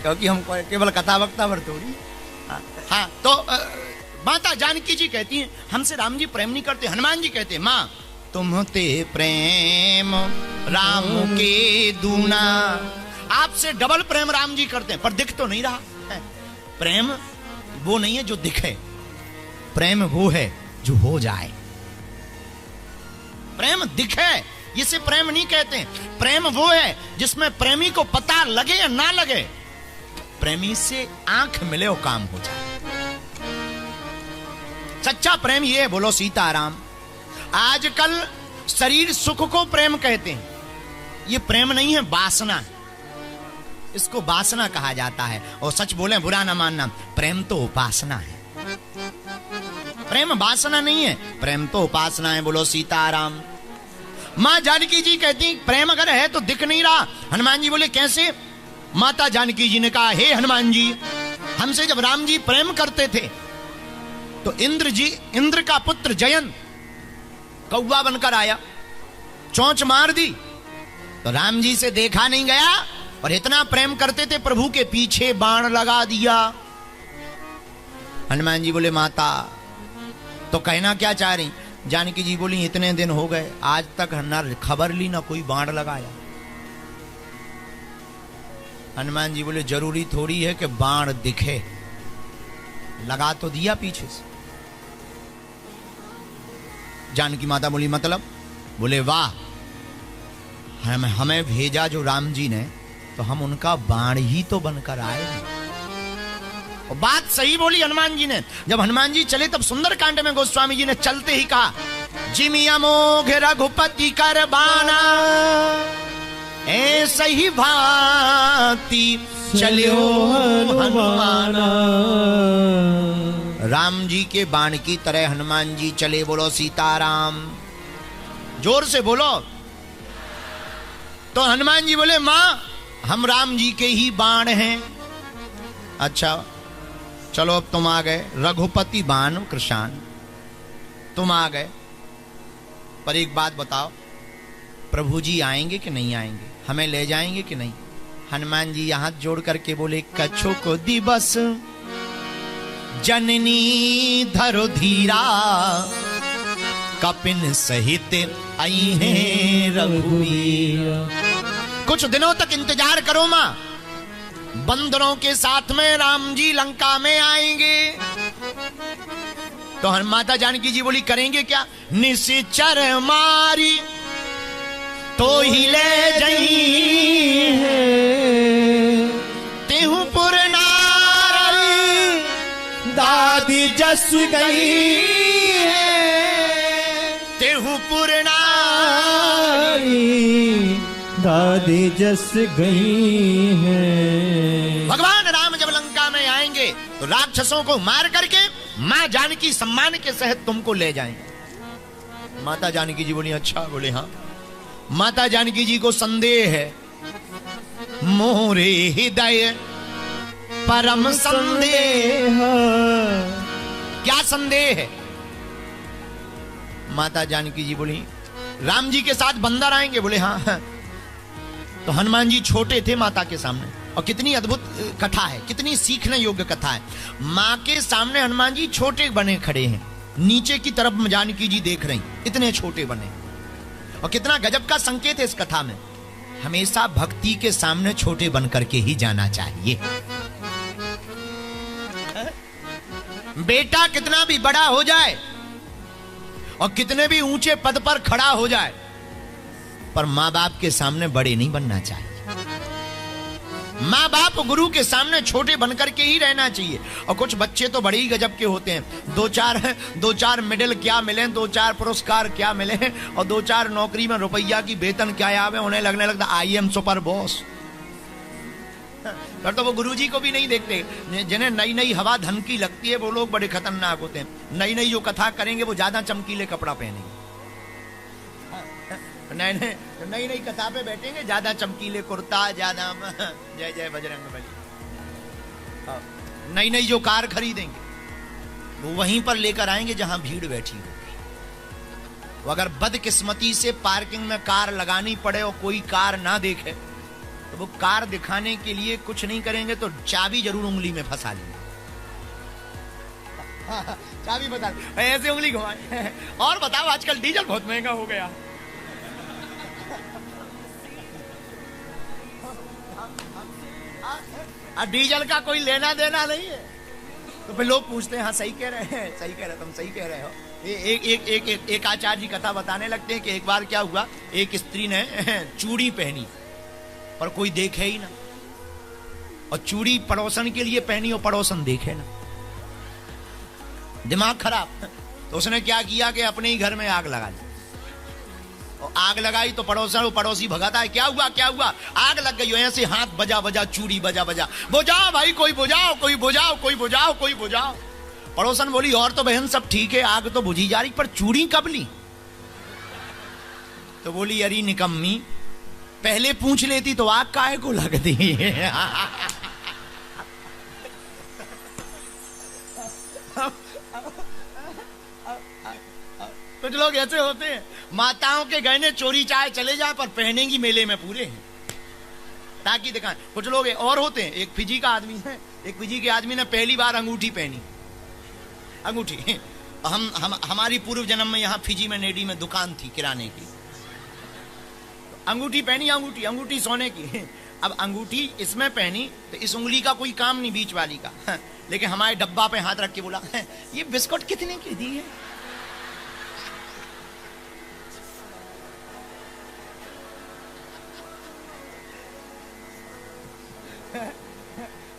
Speaker 1: क्योंकि हम केवल कथा वक्ता भर थोड़ी। हाँ, तो माता जानकी जी कहती हैं हमसे राम जी प्रेम नहीं करते। हनुमान जी कहते माँ तुम ते प्रेम राम के दूना। आपसे डबल प्रेम राम जी करते हैं, पर दिख तो नहीं रहा है। प्रेम वो नहीं है जो दिखे, प्रेम वो है जो हो जाए। प्रेम दिखे इसे प्रेम नहीं कहते। प्रेम वो है जिसमें प्रेमी को पता लगे या ना लगे, प्रेमी से आंख मिले वो काम हो जाए। सच्चा प्रेम ये है, बोलो सीताराम। आजकल शरीर सुख को प्रेम कहते हैं, ये प्रेम नहीं है, वासना है। इसको वासना कहा जाता है। और सच बोले बुरा ना मानना, प्रेम तो उपासना है। प्रेम वासना नहीं है, प्रेम तो उपासना है। बोलो सीताराम। मां जानकी जी कहती प्रेम अगर है तो दिख नहीं रहा। हनुमान जी बोले कैसे? माता जानकी जी ने कहा हे हनुमान जी, हमसे जब राम जी प्रेम करते थे तो इंद्र का पुत्र जयंत कौवा बनकर आया, चोंच मार दी तो राम जी से देखा नहीं गया, और इतना प्रेम करते थे प्रभु के पीछे बाण लगा दिया। हनुमान जी बोले माता तो कहना क्या चाह रही? जानकी जी बोली इतने दिन हो गए आज तक ना खबर ली ना कोई बाण लगाया। हनुमान जी बोले जरूरी थोड़ी है कि बाण दिखे, लगा तो दिया पीछे से। जानकी माता बोली मतलब? बोले वाह, हमें भेजा जो राम जी ने तो हम उनका बाण ही तो बनकर आए हैं। और बात सही बोली हनुमान जी ने। जब हनुमान जी चले तब सुंदरकांड में गोस्वामी जी ने चलते ही कहा जिमि अमोघ रघुपति कर बाना, ऐसे ही भांति चलियो हनुमाना। राम जी के बाण की तरह हनुमान जी चले। बोलो सीताराम। जोर से बोलो। तो हनुमान जी बोले मां हम राम जी के ही बाण हैं। अच्छा चलो अब तुम आ गए, रघुपति बाण कृष्ण तुम आ गए, पर एक बात बताओ प्रभु जी आएंगे कि नहीं आएंगे, हमें ले जाएंगे कि नहीं? हनुमान जी हाथ जोड़ करके बोले कछो को दिवस जननी धरो धीरा, कपिन सहित आई हैं रघुवीर। कुछ दिनों तक इंतजार करो मां, बंदरों के साथ में राम जी लंका में आएंगे। तो माता जानकी जी बोली करेंगे क्या? निश्चर मारी तो ही ले जाई है, तेहू पुर नारी दादी जस गई है, तेहू पुर नारी
Speaker 2: दादी जस गई है।
Speaker 1: भगवान राम जब लंका में आएंगे तो राक्षसों को मार करके मां जानकी सम्मान के सहित तुमको ले जाएंगे। माता जानकी जी बोली अच्छा। बोले हाँ। माता जानकी जी को संदेह है, मोरे हृदय परम संदेह। क्या संदेह है? माता जानकी जी बोली राम जी के साथ बंदर आएंगे। बोले हाँ। तो हनुमान जी छोटे थे माता के सामने, और कितनी अद्भुत कथा है, कितनी सीखने योग्य कथा है। माँ के सामने हनुमान जी छोटे बने खड़े हैं, नीचे की तरफ जानकी जी देख रही, इतने छोटे बने। और कितना गजब का संकेत है इस कथा में। हमेशा भक्ति के सामने छोटे बन करके ही जाना चाहिए। बेटा कितना भी बड़ा हो जाए और कितने भी ऊंचे पद पर खड़ा हो जाए, पर मां बाप के सामने बड़े नहीं बनना चाहिए। माँ बाप गुरु के सामने छोटे बनकर के ही रहना चाहिए। और कुछ बच्चे तो बड़े ही गजब के होते हैं। दो चार मेडल क्या मिले, 2-4 पुरस्कार क्या मिले, और 2-4 नौकरी में रुपया की वेतन क्या आवे, उन्हें लगने लगता आई एम सुपर बॉस। फिर तो वो गुरुजी को भी नहीं देखते। जिन्हें नई नई हवा धन की लगती है वो लोग बड़े खतरनाक होते हैं। नई नई जो कथा करेंगे वो ज्यादा चमकीले कपड़ा पहनेंगे। नई नई कथा पे बैठेंगे, ज्यादा चमकीले कुर्ता, ज्यादा जय जय बजरंग बली। नई नई जो कार खरीदेंगे वो वहीं पर लेकर आएंगे जहां भीड़ बैठी होगी। वो अगर बदकिस्मती से पार्किंग में कार लगानी पड़े और कोई कार ना देखे तो वो कार दिखाने के लिए कुछ नहीं करेंगे तो चाबी जरूर उंगली में फंसा लेंगे। चाबी बता ऐसे उंगली घुमाए और बताओ आजकल डीजल बहुत महंगा हो गया। डीजल का कोई लेना देना नहीं है तो फिर लोग पूछते हैं हाँ सही कह रहे हैं, सही कह रहे, तुम सही कह रहे हो। एक आचार्य जी कथा बताने लगते हैं कि एक बार क्या हुआ, एक स्त्री ने चूड़ी पहनी पर कोई देखे ही ना, और चूड़ी पड़ोसन के लिए पहनी और पड़ोसन देखे ना, दिमाग खराब। तो उसने क्या किया कि अपने ही घर में आग लगा ली। और आग लगाई तो पड़ोसी भगाता है, क्या हुआ क्या हुआ, आग लग गई। ऐसे हाथ बजा बजा, चूड़ी बजा बजा, बुझाओ भाई, कोई बुझाओ, कोई बुझाओ, कोई बुझाओ, कोई बुझाओ। पड़ोसन बोली और तो बहन सब ठीक है, आग तो बुझी जा रही, पर चूड़ी कब ली? तो बोली अरे निकम्मी, पहले पूछ लेती तो आग काहे को लगती। कुछ लोग ऐसे होते हैं, माताओं के गहने चोरी चाहे चले जाए पर पहनेंगी मेले में पूरे हैं ताकि दिखाएं। कुछ लोग और होते हैं, एक फिजी का आदमी है, एक फिजी के आदमी ने पहली बार अंगूठी पहनी। अंगूठी हमारी पूर्व जन्म में यहाँ फिजी में नेडी में दुकान थी किराने की। अंगूठी पहनी, अंगूठी सोने की। अब अंगूठी इसमें पहनी तो इस उंगली का कोई काम नहीं, बीच वाली का। लेकिन हमारे डब्बा पे हाथ रख के बोला ये बिस्कुट कितने की दी है?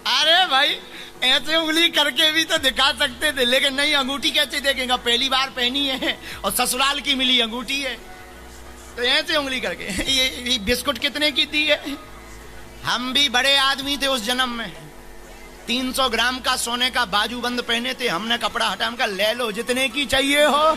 Speaker 1: अरे भाई ऐसे उंगली करके भी तो दिखा सकते थे, लेकिन नहीं, अंगूठी कैसे देखेगा, पहली बार पहनी है और ससुराल की मिली अंगूठी है, तो ऐसे उंगली करके ये बिस्कुट कितने की दी है? हम भी बड़े आदमी थे उस जन्म में, 300 ग्राम का सोने का बाजूबंद पहने थे, हमने कपड़ा हटा, हमका ले लो जितने की चाहिए हो।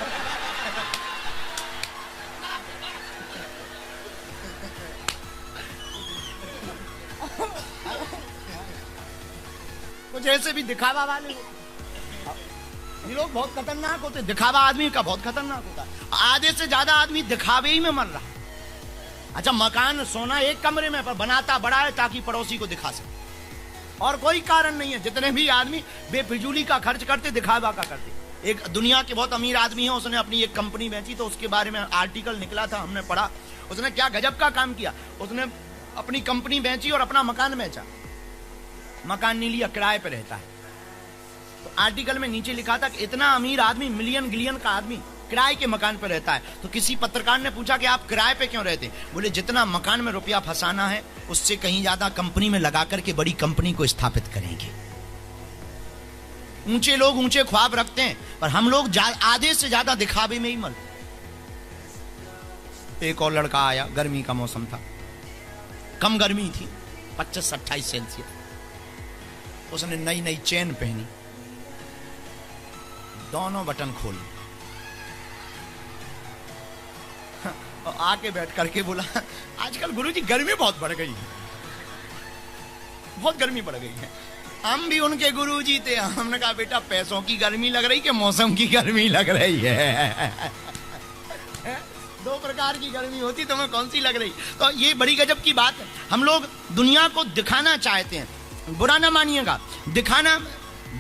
Speaker 1: कुछ ऐसे भी दिखावा वाले ये लोग बहुत खतरनाक होते हैं। दिखावा आदमी का बहुत खतरनाक होता है। आधे से ज्यादा आदमी दिखावे ही में मर रहा है। अच्छा, मकान सोना एक कमरे में पर बनाता बड़ा है ताकि पड़ोसी को दिखा सके, और कोई कारण नहीं है। जितने भी आदमी बेफिजूली का खर्च करते, दिखावा का करते। एक दुनिया के बहुत अमीर आदमी है, उसने अपनी एक कंपनी बेची, तो उसके बारे में आर्टिकल निकला था, हमने पढ़ा। उसने क्या गजब का काम किया, उसने अपनी कंपनी बेची और अपना मकान बेचा। मकान नहीं लिया, किराए पे रहता है। तो आर्टिकल में नीचे लिखा था कि इतना अमीर आदमी, मिलियन गिलियन का आदमी किराए के मकान पे रहता है। तो किसी पत्रकार ने पूछा कि आप किराए पे क्यों रहते? बोले जितना मकान में रुपया फंसाना है उससे कहीं ज्यादा कंपनी में लगा करके बड़ी कंपनी को स्थापित करेंगे। ऊंचे लोग ऊंचे ख्वाब रखते हैं, पर हम लोग आधे से ज्यादा दिखावे में ही मरते। एक और लड़का आया, गर्मी का मौसम था, कम गर्मी थी, 25-28 सेल्सियस। उसने नई नई चेन पहनी, दोनों बटन खोले और आके बैठ करके बोला आजकल गुरुजी गर्मी बहुत बढ़ गई है, बहुत गर्मी बढ़ गई है। हम भी उनके गुरुजी थे। हमने कहा बेटा पैसों की गर्मी लग रही कि मौसम की गर्मी लग रही है? दो प्रकार की गर्मी होती, तुम्हें कौन सी लग रही? तो ये बड़ी गजब की बात है। हम लोग दुनिया को दिखाना चाहते हैं, बुरा ना मानिएगा। दिखाना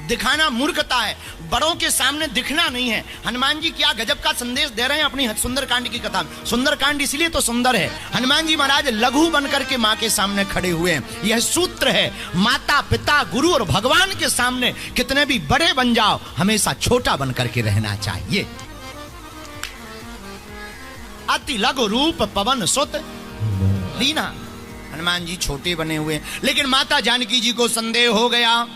Speaker 1: दिखाना मूर्खता है, बड़ों के सामने दिखना नहीं है। हनुमान जी क्या गजब का संदेश दे रहे हैं अपनी सुंदरकांड की कथा में। सुंदरकांड इसलिए तो सुंदर है, हनुमान जी महाराज लघु बनकर के मां के सामने खड़े हुए हैं। यह सूत्र है, माता पिता गुरु और भगवान के सामने कितने भी बड़े बन जाओ, हमेशा छोटा बनकर के रहना चाहिए। अति लघु रूप पवन सुत लीना, हनुमान जी छोटे बने हुए हैं। लेकिन माता जानकी जी को संदेह हो गया।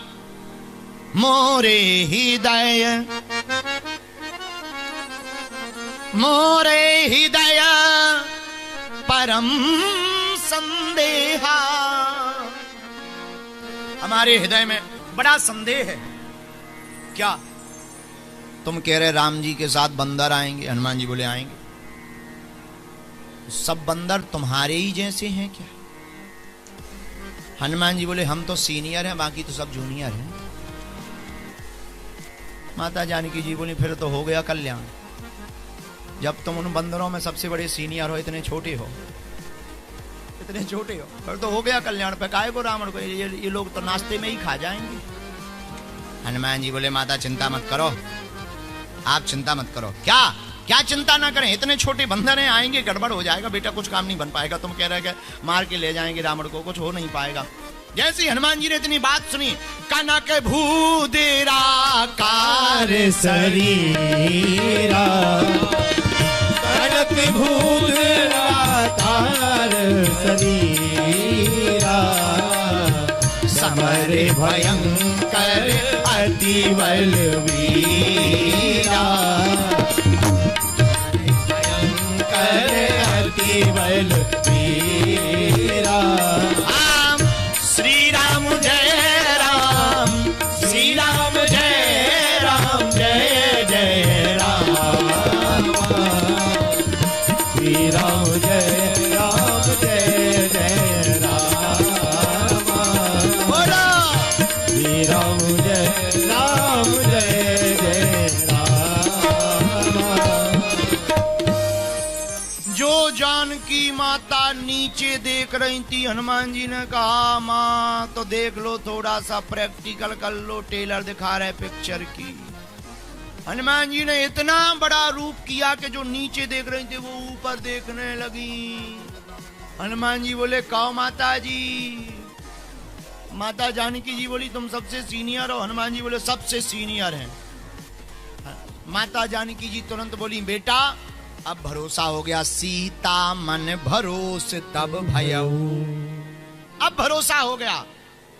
Speaker 1: मोरे हृदय परम संदेहा, हमारे हृदय में बड़ा संदेह है। क्या तुम कह रहे राम जी के साथ बंदर आएंगे? हनुमान जी बोले आएंगे। सब बंदर तुम्हारे ही जैसे हैं क्या? हनुमान जी बोले हम तो सीनियर हैं, बाकी तो सब जूनियर हैं। माता जानकी जी बोली फिर तो हो गया कल्याण। जब तुम उन बंदरों में सबसे बड़े सीनियर हो, इतने छोटे हो, फिर तो हो गया कल्याण। पे काहे को रावण को, ये लोग तो नाश्ते में ही खा जाएंगे। हनुमान जी बोले माता चिंता मत करो, आप चिंता मत करो। क्या चिंता ना करें, इतने छोटे बंदर हैं, आएंगे गड़बड़ हो जाएगा बेटा, कुछ काम नहीं बन पाएगा। तुम कह रहे हैं मार के ले जाएंगे रावण को, कुछ हो नहीं पाएगा। जैसे हनुमान जी ने इतनी बात सुनी, कनक भूदेरा कार
Speaker 2: शरीरा, कनक भूदेरा कार शरीरा, समर भयंकर अति बलवीरा, अति बलवीरा।
Speaker 1: श्री राम जय राम, श्री राम जय राम, जय जय राम,
Speaker 2: श्री राम जय राम, जय जय राम,
Speaker 1: बोलो
Speaker 2: श्री राम जय राम, जय जय राम।
Speaker 1: जो जानकी माता नीचे देख रही थी, हनुमान जी ने कहा माँ तो देख लो, थोड़ा सा प्रैक्टिकल कर लो, टेलर दिखा रहे पिक्चर की। हनुमान जी ने इतना बड़ा रूप किया कि जो नीचे देख रही थी वो ऊपर देखने लगी। हनुमान जी बोले कहो माता जी। माता जानकी जी बोली तुम सबसे सीनियर हो? हनुमान जी बोले सबसे सीनियर हैं। माता जानकी जी तुरंत बोली बेटा अब भरोसा हो गया, सीता मन भरोसे तब भयऊ। अब भरोसा हो गया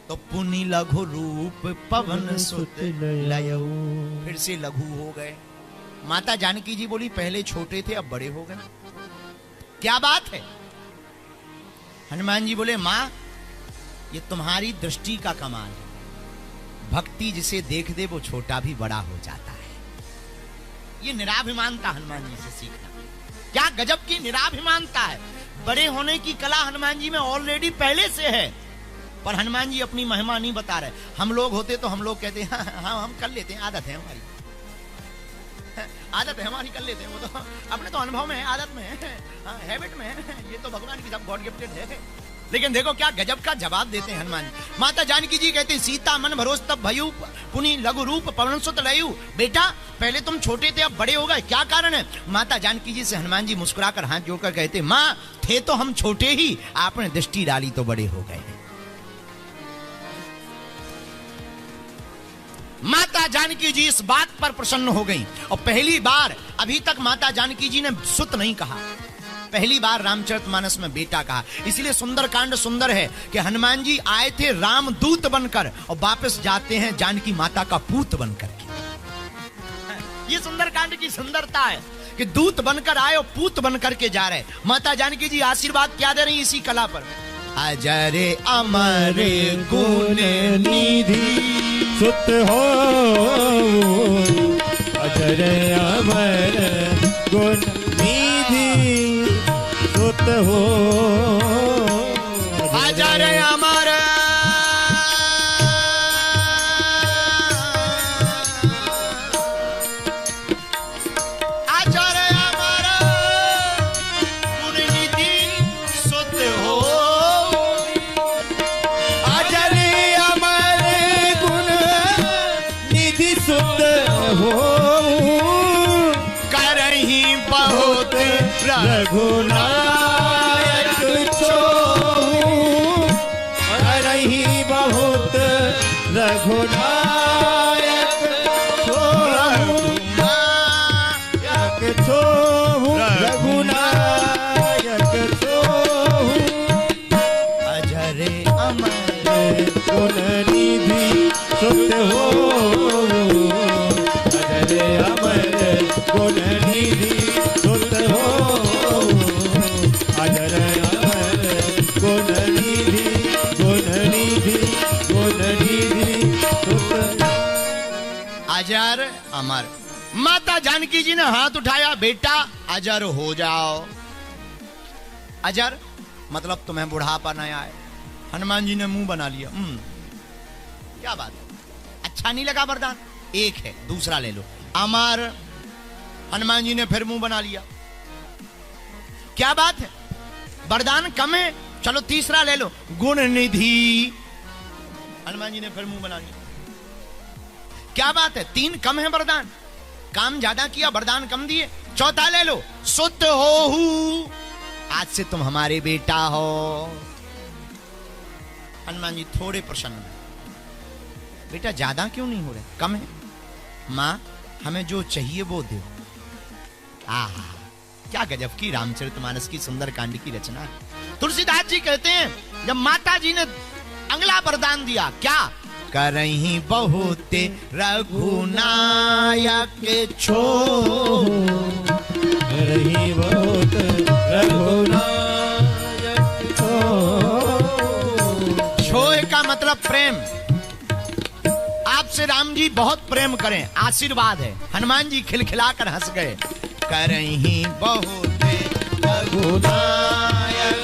Speaker 1: तो पुनि लघु रूप पवन सुत लयऊ, फिर से लघु हो गए। माता जानकी जी बोली पहले छोटे थे अब बड़े हो गए, क्या बात है? हनुमान जी बोले मां ये तुम्हारी दृष्टि का कमाल है, भक्ति जिसे देख दे वो छोटा भी बड़ा हो जाता है। ये निराभिमानता हनुमान जी से सीखना, क्या गजब की निराभिमानता है। बड़े होने की कला हनुमान जी में ऑलरेडी पहले से है, पर हनुमान जी अपनी महिमा नहीं बता रहे। हम लोग होते तो हम लोग कहते हैं हाँ हम कर लेते हैं, आदत है हमारी, आदत है हमारी, कर लेते हैं। वो तो अपने तो अनुभव में है, आदत में है, हैबिट में है, ये तो भगवान की सब गॉड गिफ्टेड है। लेकिन देखो क्या गजब का जवाब देते हैं हनुमान जी। माता जानकी जी कहते हैं सीता मन भरोस तब भयू, पुनि लघु रूप पवन सुत लयू। बेटा पहले तुम छोटे थे अब बड़े हो गए, क्या कारण है? माता जानकी जी से हनुमान जी मुस्कुराकर हाथ जोड़कर कहते माँ थे तो हम छोटे ही, आपने दृष्टि डाली तो बड़े हो गए हैं। माता जानकी जी इस बात पर प्रसन्न हो गईं और पहली बार, अभी तक माता जानकी जी ने सुत नहीं कहा, पहली बार रामचरितमानस में बेटा कहा। इसलिए सुंदरकांड सुंदर है कि हनुमान जी आए थे रामदूत बनकर और वापस जाते हैं जानकी माता का पूत बनकर के। ये सुंदरकांड की सुंदरता है कि दूत बनकर आए और पूत बनकर के जा रहे। माता जानकी जी आशीर्वाद क्या दे रही इसी कला पर? अजरे अमर गुण
Speaker 2: निधि सुत हो, अजरे अमर गुण निधि सुत हो,
Speaker 1: अजरे अमर अजरे अमर गुण निधि सुत हो,
Speaker 2: अजरे अमर गुण रघुनायक छोहू करही बहुत रघुनायक छोहू रघुनायक छोहू
Speaker 1: अजरे अमर
Speaker 2: गुण निधि सुत हो अजरे अमर गुण निधि सुत हो अजरे अमर गुण निधि गुण निधि गुण निधि सुत।
Speaker 1: अजर अमर। माता जानकी जी ने हाथ उठाया, बेटा अजर हो जाओ। अजर मतलब तुम्हें बुढ़ापा न आए। हनुमान जी ने मुंह बना लिया। क्या बात है, अच्छा नहीं लगा वरदान? एक है, दूसरा ले लो। अमर, हनुमान जी ने फिर मुंह बना लिया। क्या बात है, वरदान कम है, चलो तीसरा ले लो। गुण निधि, हनुमान जी ने फिर मुंह बना लिया। क्या बात है, 3 कम है वरदान, काम ज्यादा किया, वरदान कम दिए। चौथा ले लो, सुत होहू, आज से तुम हमारे बेटा हो। हनुमान जी थोड़े प्रसन्न हैं। बेटा ज्यादा क्यों नहीं हो रहे, कम है। मां हमें जो चाहिए वो दो। आहा, क्या गजब की रामचरितमानस की सुंदर कांड की रचना है। तुलसीदास जी कहते हैं, जब माता जी ने अगला वरदान दिया, क्या? करही बहुत रघुनायक छोहू
Speaker 2: करही बहुत रघुनायक
Speaker 1: छोह का मतलब प्रेम। आपसे राम जी बहुत प्रेम करें, आशीर्वाद है। हनुमान जी खिलखिलाकर हंस गए। करही बहुत रघुनायक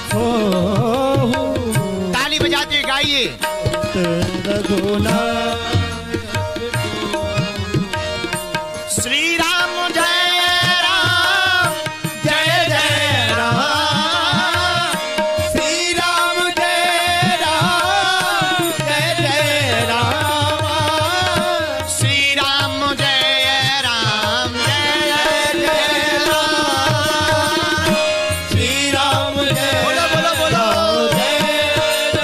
Speaker 2: छोहू
Speaker 1: ताली बजाते गाइए। श्री राम जय राम जय जय राम।
Speaker 2: श्री राम जय राम जय जय राम।
Speaker 1: श्री राम जय राम जय जय राम।
Speaker 2: श्री राम जय
Speaker 1: बोलो बोलो बोलो
Speaker 2: जय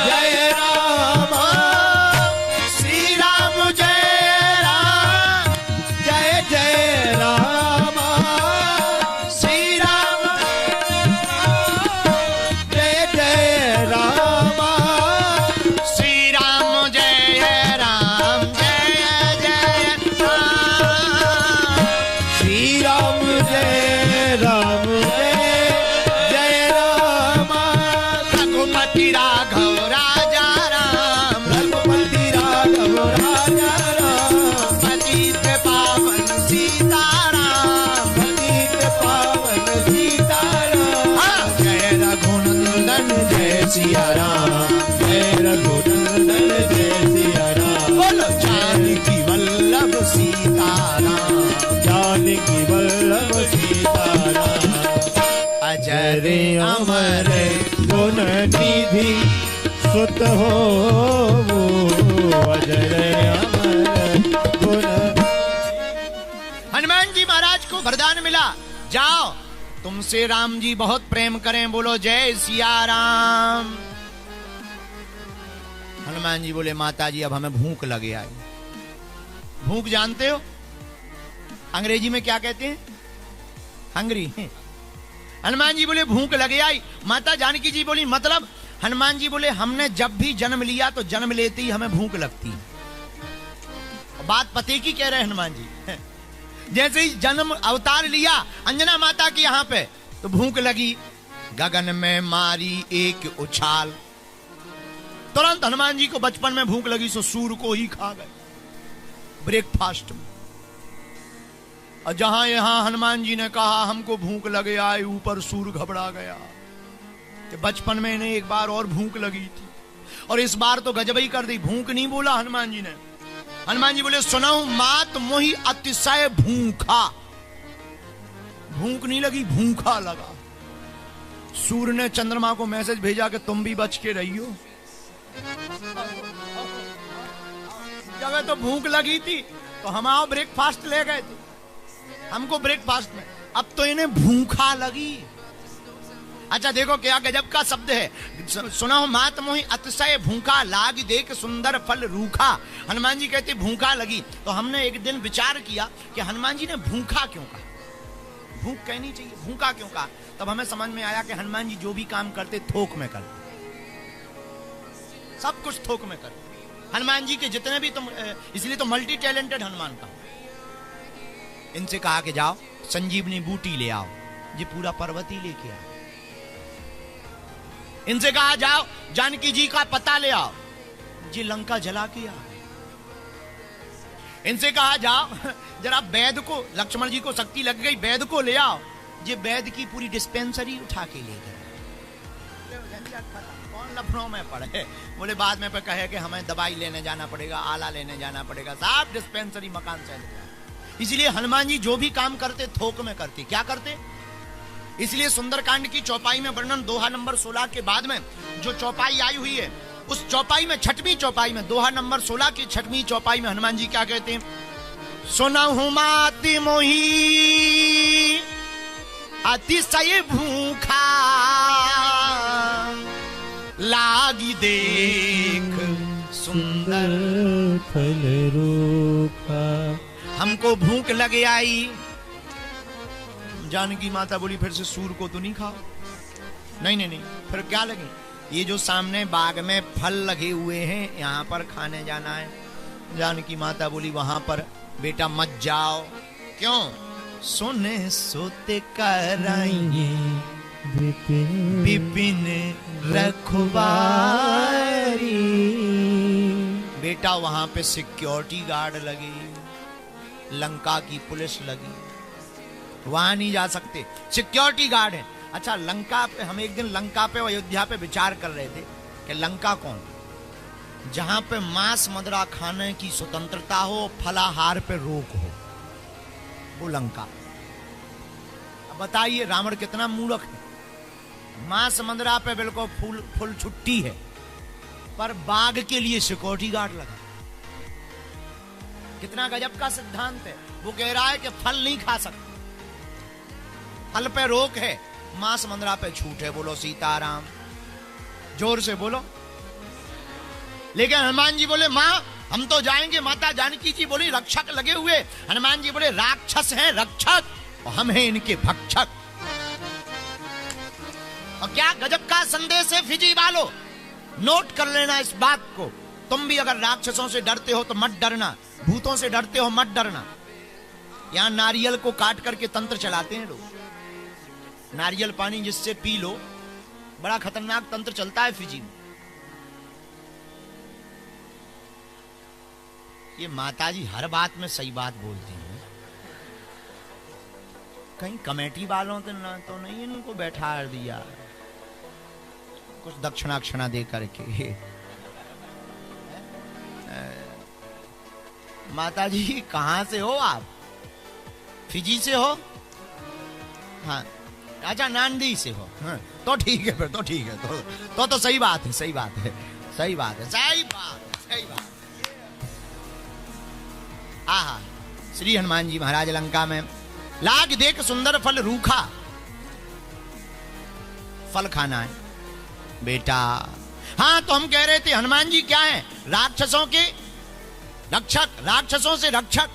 Speaker 2: जय राम।
Speaker 1: श्री राम जय राम
Speaker 2: जय जय राम।
Speaker 1: श्री राम
Speaker 2: जय जय राम।
Speaker 1: श्री राम जय राम जय जय राम।
Speaker 2: श्री राम जय राम जय जय राम।
Speaker 1: रघुपति राघव राजा राम।
Speaker 2: रघुपति राघव राजा राम।
Speaker 1: पतित पावन सीताराम।
Speaker 2: पतित पावन सीताराम।
Speaker 1: हाँ, जय रघुनंदन जय सिया राम।
Speaker 2: जय रघुनंदन जय सिया राम।
Speaker 1: बोलो जानकी वल्लभ सीताराम।
Speaker 2: जानकी वल्लभ सीताराम।
Speaker 1: अजरे अमर
Speaker 2: गुण निधि सुत हो अजर अमर गुण।
Speaker 1: हनुमान जी महाराज को वरदान मिला, जाओ तुमसे राम जी बहुत प्रेम करें, बोलो जय सिया राम। हनुमान जी बोले, माता जी अब हमें भूख लगे आई। भूख जानते हो अंग्रेजी में क्या कहते हैं? हंग्री। हनुमान जी बोले भूख लगे आई। माता जानकी जी बोली मतलब? हनुमान जी बोले हमने जब भी जन्म लिया तो जन्म लेते ही हमें भूख लगती है। बात पते की कह रहे हैं हनुमान जी। जैसे ही जन्म अवतार लिया अंजना माता की यहाँ पे, तो भूख लगी। गगन में मारी एक उछाल, तुरंत हनुमान जी को बचपन में भूख लगी सो सूर को ही खा गए ब्रेकफास्ट में। और जहां यहां हनुमान जी ने कहा हमको भूख लगे आए, ऊपर सूर घबरा गया कि बचपन में इन्हें एक बार और भूख लगी थी और इस बार तो गजब ही कर दी। भूख नहीं बोला हनुमान जी ने। हनुमान जी बोले सुनाऊं मात मोही अतिशय भूखा। भूख नहीं लगी, भूखा लगा। सूर्य ने चंद्रमा को मैसेज भेजा कि तुम भी बच के रहियो। जब तो भूख लगी थी तो हम आओ ब्रेकफास्ट ले गए थे, हमको ब्रेकफास्ट में अब तो इन्हें भूखा लगी। अच्छा देखो क्या गजब का शब्द है। सुना हो मात मोहि अतिशय भूखा, लाग देख सुंदर फल रूखा। हनुमान जी कहते भूखा लगी। तो हमने एक दिन विचार किया कि हनुमान जी ने भूखा क्यों कहा, भूख कहनी चाहिए, भूखा क्यों कहा। तब हमें समझ में आया कि हनुमान जी जो भी काम करते थोक में करते, सब कुछ थोक में करते। हनुमान जी के जितने भी तुम, इसलिए तो मल्टी टैलेंटेड हनुमान का। इनसे कहा कि जाओ संजीवनी बूटी ले आओ, ये पूरा पर्वत ही लेके आओ। इनसे कहा जाओ जानकी जी का पता ले आओ, जी लंका जला के आओ। इनसे कहा जाओ जरा वैद को, लक्ष्मण जी को शक्ति लग गई, वैद को ले आओ, ये वैद की पूरी डिस्पेंसरी उठा के ले गए। कौन लखनऊ में पड़े, बोले बाद में पे कहे कि हमें दवाई लेने जाना पड़ेगा, आला लेने जाना पड़ेगा, साहब डिस्पेंसरी मकान से। इसलिए हनुमान जी जो भी काम करते थोक में करते। क्या करते? इसलिए सुंदरकांड की चौपाई में वर्णन दोहा नंबर 16 के बाद में जो चौपाई आई हुई है, उस चौपाई में छठवीं चौपाई में, दोहा नंबर 16 की छठवीं चौपाई में हनुमान जी क्या कहते हैं? सुनहु माति मोहि अतिशय भूखा, लागी देख सुंदर
Speaker 2: फल रूखा।
Speaker 1: हमको भूख लगे आई। जानकी माता बोली फिर से सूर को तो नहीं खाओ। नहीं नहीं नहीं, फिर क्या लगे? ये जो सामने बाग में फल लगे हुए हैं, यहाँ पर खाने जाना है। जानकी माता बोली वहां पर बेटा मत जाओ। क्यों? सोने सोते कराएंगे विपिन रखवारी। बेटा वहां पे सिक्योरिटी गार्ड लगे, लंका की पुलिस लगी, वहां नहीं जा सकते, सिक्योरिटी गार्ड है। अच्छा लंका पे, हम एक दिन लंका पे अयोध्या पे विचार कर रहे थे कि लंका कौन, जहां पे मांस मदिरा खाने की स्वतंत्रता हो, फलाहार पे रोक हो, वो लंका। अब बताइए रावण कितना मूर्ख है। मांस मदिरा पे बिल्कुल फुल छुट्टी है, पर बाघ के लिए सिक्योरिटी गार्ड लगा। कितना गजब का सिद्धांत है। वो कह रहा है कि फल नहीं खा सकते, फल पे रोक है, मांस मदिरा पे छूट है। बोलो सीताराम, जोर से बोलो। लेकिन हनुमान जी बोले मां हम तो जाएंगे। माता जानकी जी बोली रक्षक लगे हुए। हनुमान जी बोले राक्षस हैं रक्षक और हम हैं इनके भक्षक। और क्या गजब का संदेश है फिजी वालों, नोट कर लेना इस बात को। तुम भी अगर राक्षसों से डरते हो तो मत डरना, भूतों से डरते हो मत डरना। यहां नारियल को काट करके तंत्र चलाते हैं लोग, नारियल पानी जिससे पी लो, बड़ा खतरनाक तंत्र चलता है फिजी में। ये माताजी हर बात में सही बात बोलती हैं। कहीं कमेटी वालों ने ना तो नहीं इनको बैठा दिया कुछ दक्षिणाक्षणा दे करके। माताजी कहां से हो आप? फिजी से हो? हाँ अच्छा नांदी से हो? हाँ, तो ठीक है, फिर तो ठीक है, तो सही बात है, सही बात है, सही बात है, सही बात है, सही बात है। आहा, श्री हनुमान जी महाराज लंका में लाग देख सुंदर फल रूखा, फल खाना है बेटा। हाँ तो हम कह रहे थे हनुमान जी क्या है? राक्षसों के रक्षक, राक्षसों से रक्षक,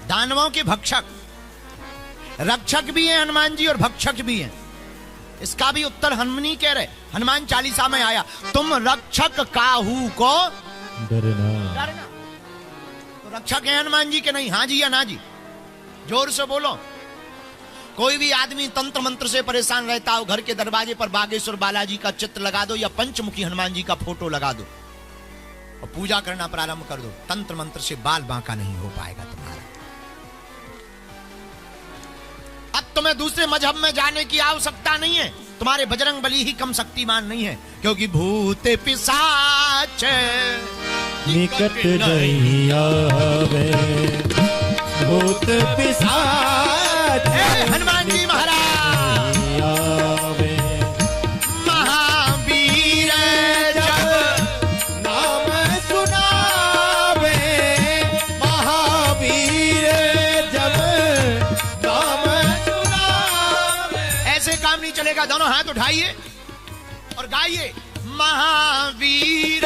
Speaker 1: दानवों के भक्षक। रक्षक भी हैं हनुमान जी और भक्षक भी हैं। इसका भी उत्तर हम नहीं कह रहे, हनुमान चालीसा में आया, तुम रक्षक काहू को डरना। तो रक्षक है हनुमान जी के नहीं? हाँ जी या ना जी? जोर से बोलो। कोई भी आदमी तंत्र मंत्र से परेशान रहता हो, घर के दरवाजे पर बागेश्वर बालाजी का चित्र लगा दो या पंचमुखी हनुमान जी का फोटो लगा दो और पूजा करना प्रारंभ कर दो, तंत्र मंत्र से बाल बांका नहीं हो पाएगा तुम्हारा। अब तुम्हें दूसरे मजहब में जाने की आवश्यकता नहीं है, तुम्हारे बजरंग बली ही कम शक्तिमान नहीं है, क्योंकि भूत पिशाच
Speaker 2: निकट नहीं आवे, भूत पिशाच
Speaker 1: हनुमान जी महाराज
Speaker 2: आवे।
Speaker 1: महावीर जब
Speaker 2: नाम सुनावे, महावीर जब नाम
Speaker 1: दोनों हाथ उठाइए और गाइए, महावीर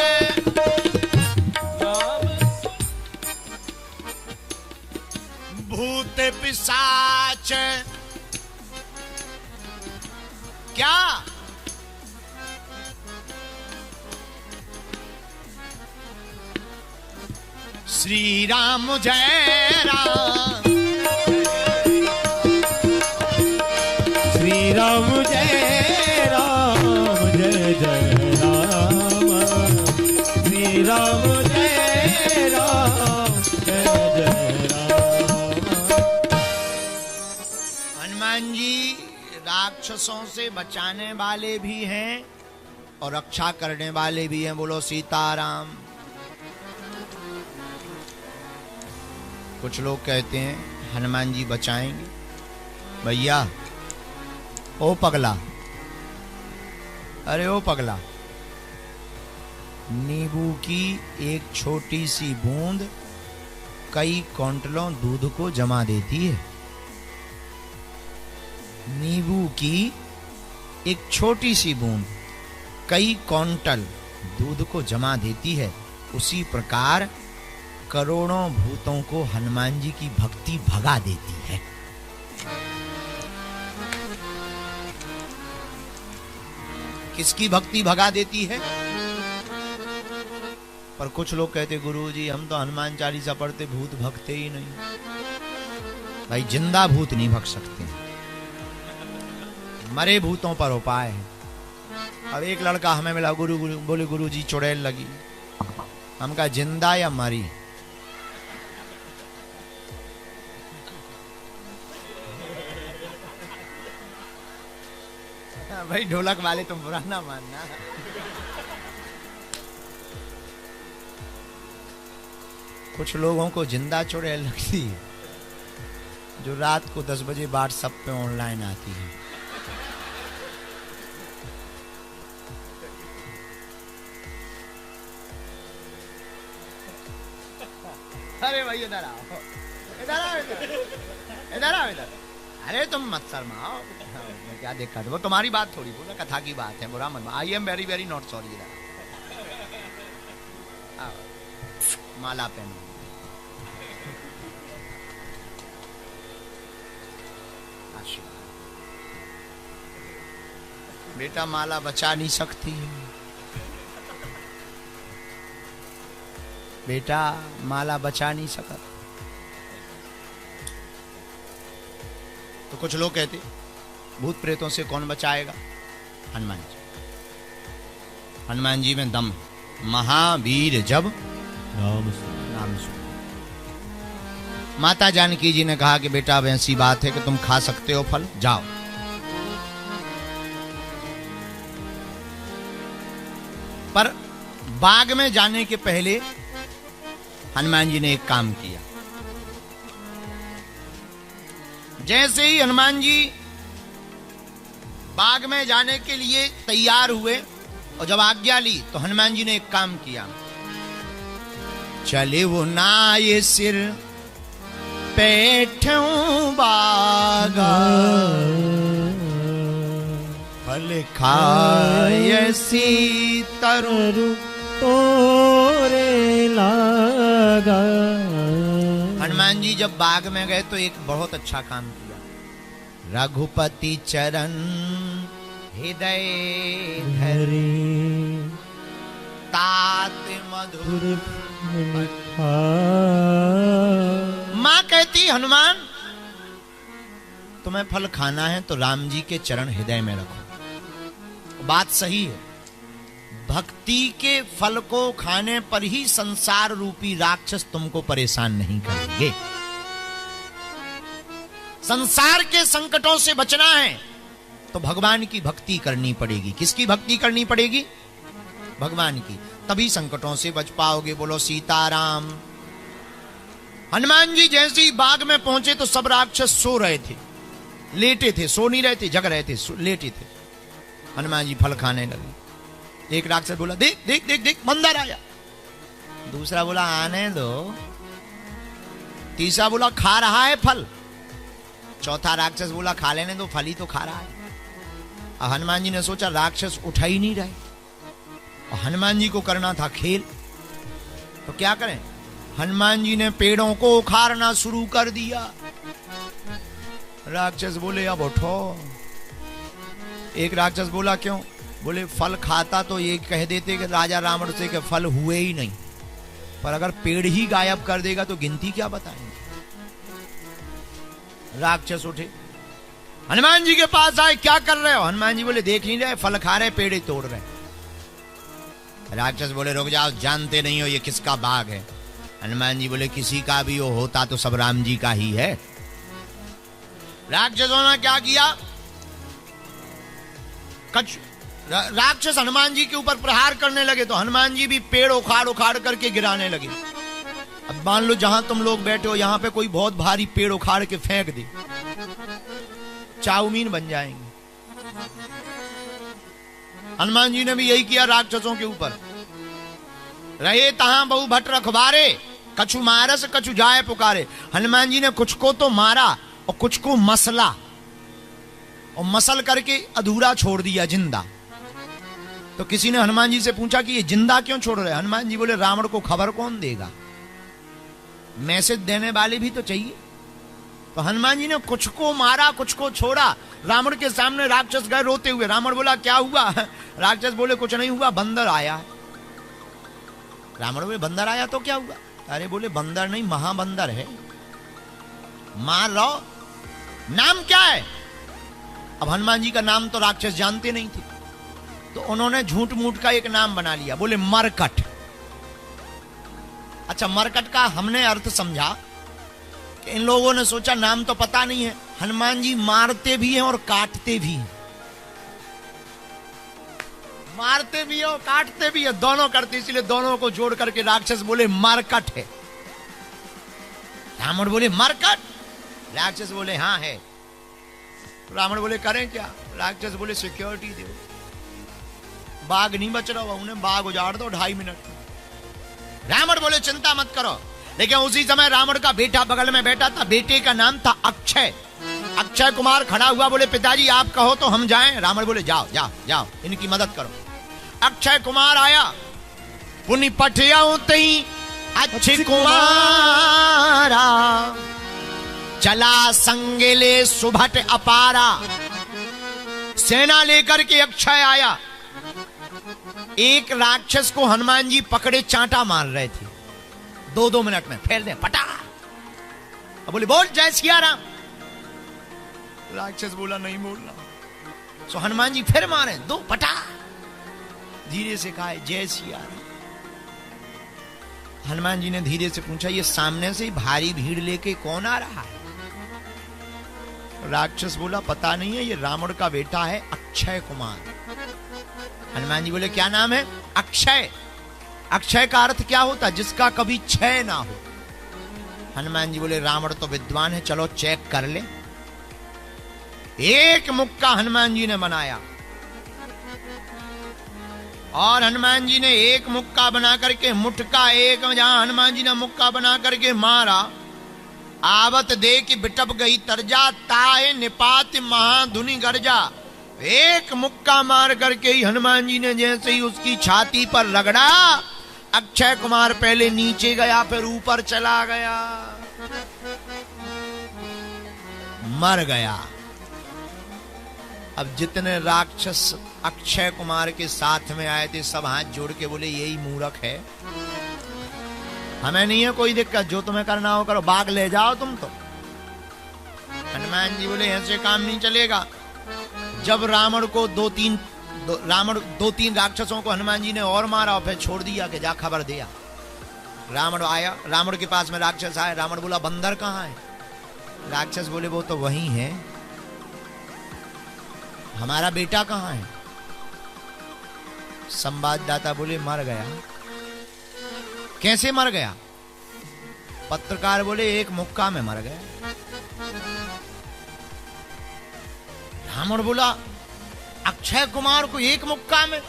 Speaker 1: भूत पिशाच क्या श्री राम जय राम,
Speaker 2: श्री राम जय राम, जय जय राम, श्री राम जय राम, जय जय राम।
Speaker 1: हनुमान जी राक्षसों से बचाने वाले भी हैं और रक्षा करने वाले भी हैं। बोलो सीताराम। कुछ लोग कहते हैं हनुमान जी बचाएंगे। भैया ओ पगला, अरे ओ पगला, नींबू की एक छोटी सी बूंद कई क्विंटलों दूध को जमा देती है। नींबू की एक छोटी सी बूंद कई क्विंटल दूध को जमा देती है। उसी प्रकार करोड़ों भूतों को हनुमान जी की भक्ति भगा देती है। किसकी भक्ति भगा देती है? पर कुछ लोग कहते गुरुजी हम तो हनुमान चालीसा पढ़ते, भूत भगते ही नहीं। भाई जिंदा भूत नहीं भग सकते, मरे भूतों पर उपाय है। अब एक लड़का हमें मिला, बोले गुरुजी चुड़ैल लगी। हम कहा जिंदा या मरी? भाई ढोलक वाले तुम बुरा ना मानना। कुछ लोगों को जिंदा चुड़ैल लगती है, जो रात को 10 बजे व्हाट्सएप पे ऑनलाइन आती है। अरे भाई इधर आओ, इधर आओ, इधर आओ, इधर। अरे तुम मत शर्माओ, क्या देखा? वो तुम्हारी बात थोड़ी, बोला कथा की बात है, बुरा मत। I am very very not sorry. इधर माला पहनो। बेटा माला बचा नहीं सकती है, बेटा माला बचा नहीं सका। तो कुछ लोग कहते भूत प्रेतों से कौन बचाएगा? हनुमान जी। हनुमान जी में दम। महावीर जब नाम सुन। माता जानकी जी ने कहा कि बेटा अब ऐसी बात है कि तुम खा सकते हो फल, जाओ। पर बाग में जाने के पहले हनुमान जी ने एक काम किया। जैसे ही हनुमान जी बाग में जाने के लिए तैयार हुए और जब आज्ञा ली, तो हनुमान जी ने एक काम किया। चले वो नाये सिर बैठूं बागा, फल खाए सी तरु
Speaker 2: तोरे लागा।
Speaker 1: हनुमान जी जब बाग में गए तो एक बहुत अच्छा काम किया। रघुपति चरण हृदय धरे, तात मधुर मां कहती हनुमान तुम्हें फल खाना है तो राम जी के चरण हृदय में रखो। बात सही है, भक्ति के फल को खाने पर ही संसार रूपी राक्षस तुमको परेशान नहीं करेंगे। संसार के संकटों से बचना है तो भगवान की भक्ति करनी पड़ेगी। किसकी भक्ति करनी पड़ेगी? भगवान की, तभी संकटों से बच पाओगे। बोलो सीताराम। हनुमान जी जैसे ही बाग में पहुंचे तो सब राक्षस सो रहे थे, लेटे थे, सो नहीं रहे थे, जग रहे थे, लेटे थे। हनुमान जी फल खाने लगे। एक राक्षस बोला देख देख देख देख बंदर आया। दूसरा बोला आने दो। तीसरा बोला खा रहा है फल। चौथा राक्षस बोला खा लेने दो, फल ही तो खा रहा है। हनुमान जी ने सोचा राक्षस उठा ही नहीं रहे और हनुमान जी को करना था खेल, तो क्या करें। हनुमान जी ने पेड़ों को उखाड़ना शुरू कर दिया। राक्षस बोले अब उठो। एक राक्षस बोला क्यों? बोले फल खाता तो ये कह देते कि राजा रावण से कि फल हुए ही नहीं, पर अगर पेड़ ही गायब कर देगा तो गिनती क्या बताएंगे। राक्षस उठे, हनुमान जी के पास आए, क्या कर रहे हो? हनुमान जी बोले देख नहीं रहे, फल खा रहे, पेड़ ही तोड़ रहे। राक्षस बोले रुक जाओ, जानते नहीं हो ये किसका बाग है। हनुमान जी बोले किसी का भी होता तो सब राम जी का ही है। राक्षसों ने क्या किया, राक्षस हनुमान जी के ऊपर प्रहार करने लगे तो हनुमान जी भी पेड़ उखाड़ उखाड़ करके गिराने लगे। अब मान लो जहां तुम लोग बैठे हो यहां पे कोई बहुत भारी पेड़ उखाड़ के फेंक दे, चाउमीन बन जाएंगे। हनुमान जी ने भी यही किया राक्षसों के ऊपर। रहे तहां बहु भट रखवारे, कछु मारस कछु जाए पुकारे। हनुमान जी ने कुछ को तो मारा और कुछ को मसला, और मसल करके अधूरा छोड़ दिया जिंदा। तो किसी ने हनुमान जी से पूछा कि ये जिंदा क्यों छोड़ रहे? हनुमान जी बोले रावण को खबर कौन देगा, मैसेज देने वाले भी तो चाहिए। तो हनुमान जी ने कुछ को मारा कुछ को छोड़ा। रावण के सामने राक्षस गए रोते हुए। रावण बोला क्या हुआ? राक्षस बोले कुछ नहीं हुआ, बंदर आया। रावण बोले बंदर आया तो क्या हुआ? अरे बोले बंदर नहीं महाबंदर है, मार लो। नाम क्या है? अब हनुमान जी का नाम तो राक्षस जानते नहीं थे, तो उन्होंने झूठ मूठ का एक नाम बना लिया, बोले मरकट। अच्छा, मरकट का हमने अर्थ समझा कि इन लोगों ने सोचा नाम तो पता नहीं है, हनुमान जी मारते भी हैं और काटते भी हैं। मारते भी है और काटते भी है, दोनों करते, इसलिए दोनों को जोड़ करके राक्षस बोले मरकट है। रावण बोले मरकट? राक्षस बोले हाँ है। रावण बोले करें क्या? राक्षस बोले सिक्योरिटी दो, बाघ नहीं बच रहा, उन्हें बाघ उजाड़ दो 2.5 मिनट में। रावण बोले चिंता मत करो। लेकिन उसी समय रावण का बेटा बगल में बैठा था, बेटे का नाम था अक्षय। अक्षय कुमार खड़ा हुआ, बोले पिताजी आप कहो तो हम जाएं। रावण बोले जाओ जाओ जाओ, इनकी मदद करो। अक्षय कुमार आया, पुनि पठियाऊं तई अच्छे कुमारा, चला संगेले सुभट अपारा। सेना लेकर के अक्षय आया। एक राक्षस को हनुमान जी पकड़े चांटा मार रहे थे, 2-2 मिनट में फेर दे पटा। अब बोले बोल जय सिया राम। राक्षस बोला नहीं बोलना। सो हनुमान जी फिर मारे 2 पटा, धीरे से कहा जय सिया राम। हनुमान जी ने धीरे से पूछा ये सामने से भारी भीड़ लेके कौन आ रहा है? राक्षस बोला पता नहीं है, ये रावण का बेटा है अक्षय कुमार। हनुमान जी बोले क्या नाम है? अक्षय। अक्षय का अर्थ क्या होता? जिसका कभी क्षय ना हो। हनुमान जी बोले रावण तो विद्वान है, चलो चेक कर ले। एक मुक्का हनुमान जी ने बनाया, और हनुमान जी ने एक मुक्का बना करके मुटका एक, जहां हनुमान जी ने मुक्का बना करके मारा, आवत दे कि बिटप गई तरजा, ताए निपात महाधुनि गर्जा। एक मुक्का मार करके ही हनुमान जी ने जैसे ही उसकी छाती पर रगड़ा, अक्षय कुमार पहले नीचे गया फिर ऊपर चला गया, मर गया। अब जितने राक्षस अक्षय कुमार के साथ में आए थे सब हाथ जोड़ के बोले यही मूर्ख है, हमें नहीं है कोई दिक्कत, जो तुम्हें करना हो करो, बाघ ले जाओ तुम तो। हनुमान जी बोले ऐसे काम नहीं चलेगा। जब रावण को 2-3 राक्षसों को हनुमान जी ने और मारा और फिर छोड़ दिया कि जा खबर दिया। रावण आया, रावण के पास में राक्षस आए। रावण बोला बंदर कहाँ है? राक्षस बोले वो तो वही है। हमारा बेटा कहाँ है? संवाददाता बोले मर गया। कैसे मर गया? पत्रकार बोले एक मुक्का में मर गया। रावण बोला अक्षय कुमार को एक मुक्का में?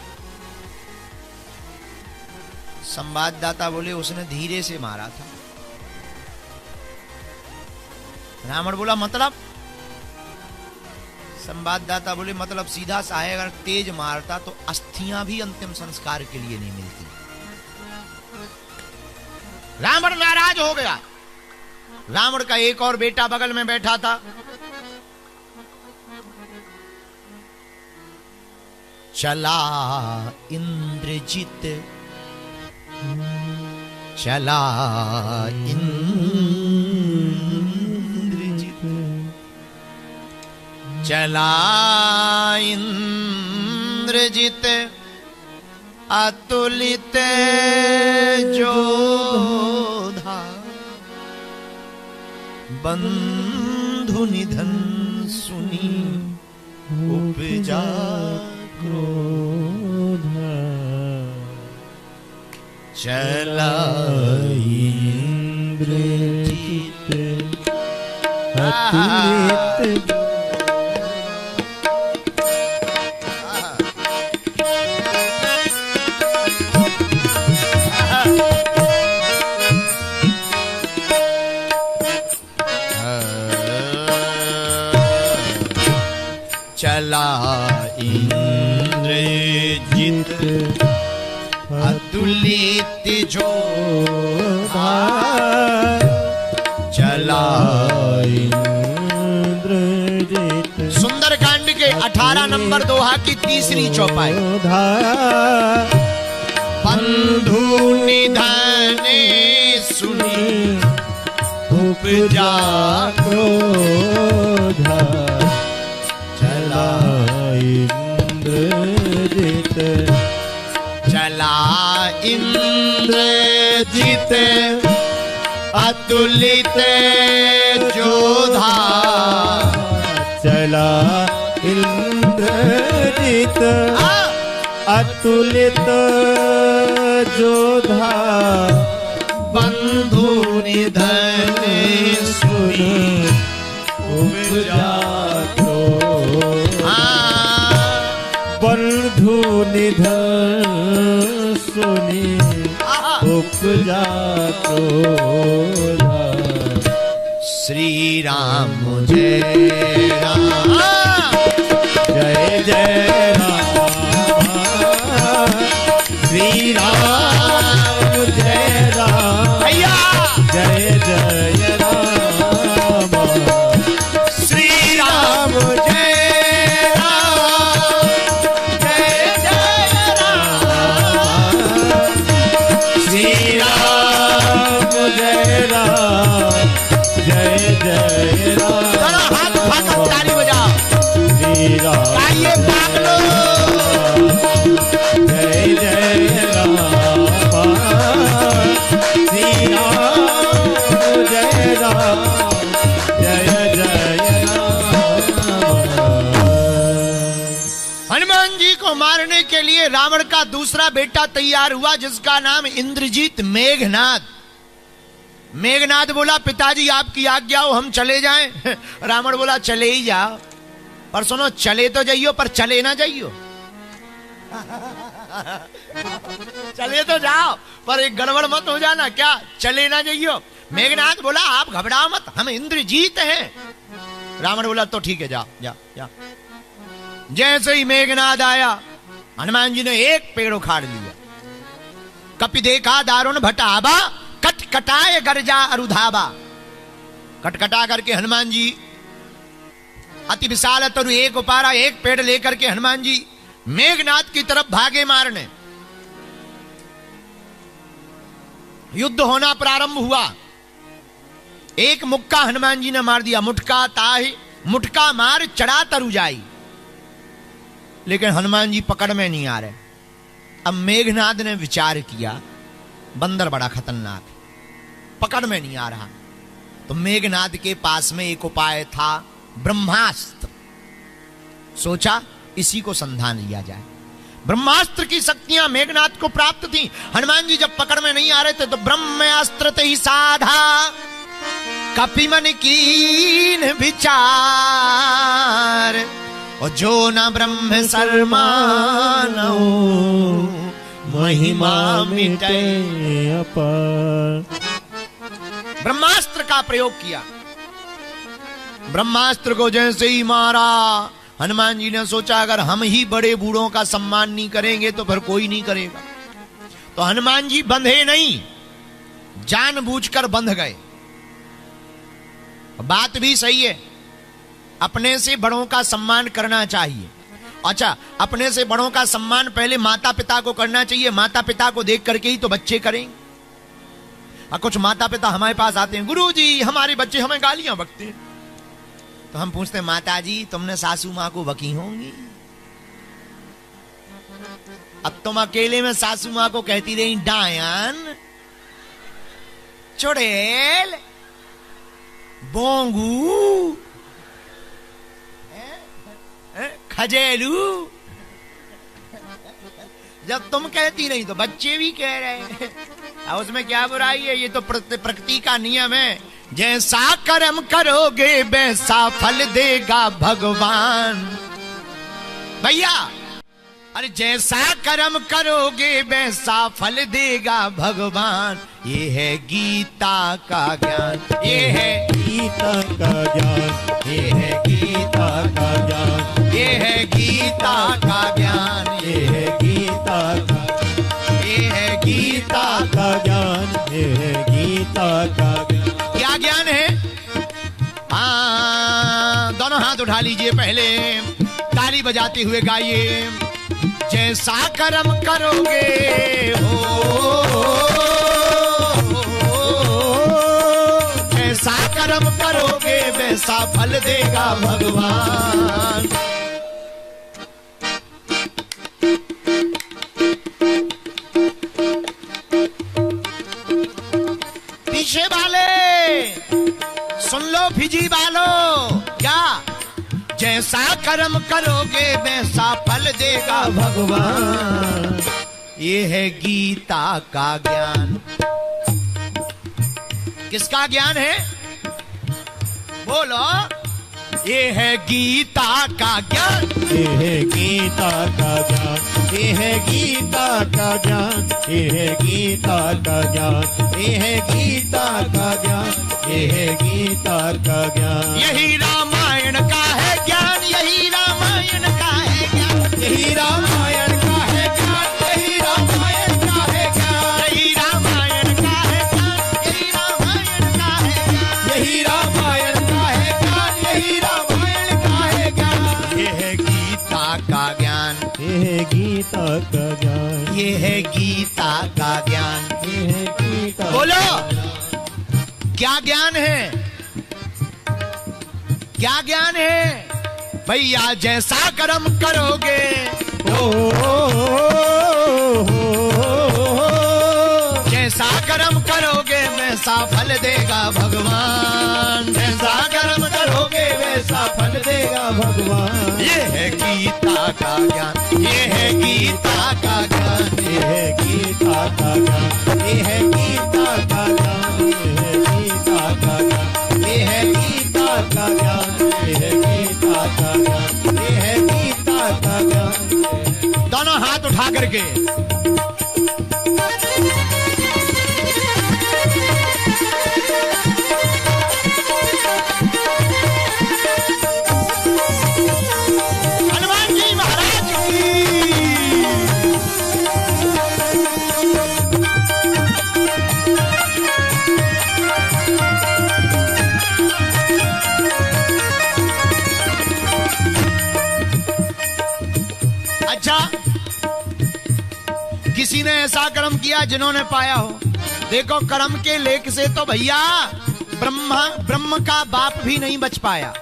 Speaker 1: संवाददाता बोले उसने धीरे से मारा था। रावण बोला मतलब? संवाददाता बोले मतलब सीधा सा है, अगर तेज मारता तो अस्थियां भी अंतिम संस्कार के लिए नहीं मिलती। रावण नाराज हो गया। रावण का एक और बेटा बगल में बैठा था। चला इंद्रजित, चला इंद्रजित, चला इंद्रजित अतुलित जोधा, बंधु निधन सुनी उपजा क्रोध, चला इंद्रजित अतुलित। चला इंद्रजित अतुलित जोधा, चला इंद्रजित। सुंदरकांड के 18 नंबर दोहा की तीसरी चौपाई। बंधु निधन सुनी उपजा क्रोध, चला इंद्रजित, चला इंद्रजित अतुलित जोधा,
Speaker 2: चला इंद्रजित अतुलित जोधा,
Speaker 1: बंधु निधन सुनी
Speaker 2: उपजा क्रोध, बंधु निधन सुनी उपजा क्रोध।
Speaker 1: श्री राम जय राम,
Speaker 2: जय जय राम, श्री राम जय राम,
Speaker 1: भैया
Speaker 2: जय जय राम,
Speaker 1: श्री राम जय राम, जय जय राम,
Speaker 2: श्री राम जय राम, जय जय राम।
Speaker 1: दोनों हाथ उठाकर ताली बजाओ।
Speaker 2: श्री राम
Speaker 1: आइए पागलो,
Speaker 2: जय जय राम, श्री राम जय राम, जय जय राम।
Speaker 1: हनुमान जी को मारने के लिए रावण का दूसरा बेटा तैयार हुआ, जिसका नाम इंद्रजीत मेघनाद। मेघनाद बोला पिताजी आपकी आज्ञा हो हम चले जाएं। रावण बोला चले ही जाओ, पर सुनो चले तो जाइयो पर चले ना जाइयो। चले तो जाओ पर एक गड़बड़ मत हो जाना, क्या चले ना जाइयो। मेघनाद बोला आप घबराओ मत, हम इंद्रजीत हैं। रावण बोला तो ठीक है जाओ जाओ जाओ। जैसे ही मेघनाद आया, हनुमान जी ने एक पेड़ उखाड़ लिया। कपि देखा दारुण भटाबा, कटकटाए गरजा अरुधाबा। कटकटा करके हनुमान जी अति विशाल तरु एक उपारा, एक पेड़ लेकर के हनुमान जी मेघनाद की तरफ भागे मारने। युद्ध होना प्रारंभ हुआ। एक मुक्का हनुमान जी ने मार दिया, मुटका ताहि मुटका मार चढ़ा तरु जाई। लेकिन हनुमान जी पकड़ में नहीं आ रहे। अब मेघनाद ने विचार किया बंदर बड़ा खतरनाक है, पकड़ में नहीं आ रहा। तो मेघनाद के पास में एक उपाय था, ब्रह्मास्त्र। सोचा इसी को संधान लिया जाए। ब्रह्मास्त्र की शक्तियां मेघनाद को प्राप्त थी। हनुमान जी जब पकड़ में नहीं आ रहे थे तो ब्रह्मास्त्र ते ही साधा, कपि मन कीन विचार, और जो न ब्रह्म शर्मानो महिमा मिटे
Speaker 2: अपार।
Speaker 1: ब्रह्मास्त्र का प्रयोग किया। ब्रह्मास्त्र को जैसे ही मारा, हनुमान जी ने सोचा अगर हम ही बड़े बूढ़ों का सम्मान नहीं करेंगे तो फिर कोई नहीं करेगा। तो हनुमान जी बंधे नहीं, जानबूझकर बंध गए। बात भी सही है, अपने से बड़ों का सम्मान करना चाहिए। अच्छा, अपने से बड़ों का सम्मान पहले माता पिता को करना चाहिए। माता पिता को देख करके ही तो बच्चे करेंगे। और कुछ माता पिता हमारे पास आते हैं, गुरुजी हमारे बच्चे हमें गालियां बकते हैं। तो हम पूछते हैं, माता जी तुमने सासू मां को बकी होंगी? अब तुम अकेले में सासू मां को कहती रही डायन, चुड़ैल, बोंगू, खजेलू। जब तुम कहती नहीं तो बच्चे भी कह रहे हैं। उसमें क्या बुराई है? ये तो प्रकृति का नियम है। जैसा कर्म करोगे वैसा फल देगा भगवान। भैया, अरे जैसा कर्म करोगे वैसा फल देगा भगवान। ये है गीता का ज्ञान, ये है
Speaker 2: गीता का ज्ञान,
Speaker 1: ये है गीता
Speaker 2: का ज्ञान,
Speaker 1: ये है गीता का ज्ञान,
Speaker 2: ये है गीता का,
Speaker 1: ये है गीता
Speaker 2: का ज्ञान, ये है गीता का ज्ञान।
Speaker 1: क्या ज्ञान है? दोनों हाथ उठा लीजिए, पहले ताली बजाते हुए गाइए। जैसा कर्म करोगे जैसा कर्म करोगे वैसा फल देगा भगवान। पीछे वाले सुन लो, फिजी वालों, क्या? जैसा कर्म करोगे वैसा फल देगा भगवान। ये है गीता का ज्ञान। किसका ज्ञान है? बोलो। ये है गीता का ज्ञान,
Speaker 2: ये है गीता का ज्ञान, ये है गीता का ज्ञान, ये है गीता का ज्ञान, ये है गीता का ज्ञान, ये है गीता का ज्ञान।
Speaker 1: यही रामायण का है ज्ञान, यही रामायण का है ज्ञान,
Speaker 2: यही रामायण का है ज्ञान, यही रामायण का है ज्ञान,
Speaker 1: यही रामायण का है ज्ञान, यही रामायण का है ज्ञान,
Speaker 2: यही रामायण का है ज्ञान, यही रामायण का है ज्ञान।
Speaker 1: ये है गीता का ज्ञान,
Speaker 2: ये है गीता का ज्ञान,
Speaker 1: ये है गीता का ज्ञान।
Speaker 2: ये है गीता।
Speaker 1: बोलो, क्या ज्ञान है? क्या ज्ञान है? भैया जैसा कर्म करोगे जैसा कर्म करोगे वैसा फल देगा भगवान। जैसा कर्म करोगे वैसा फल देगा
Speaker 2: भगवान।
Speaker 1: ये है गीता का ज्ञान, ये है गीता का ज्ञान,
Speaker 2: ये है गीता का ज्ञान, ये है गीता का ज्ञान, ये है गीता का ज्ञान, ये है गीता का ज्ञान, ये है गीता का ज्ञान, ये है गीता का ज्ञान।
Speaker 1: दोनों हाथ उठा करके हनुमान जी महाराज की। अच्छा, किसी ने ऐसा कर्म किया जिन्होंने पाया हो। देखो, कर्म के लेख से तो भैया ब्रह्म का बाप भी नहीं बच पाया।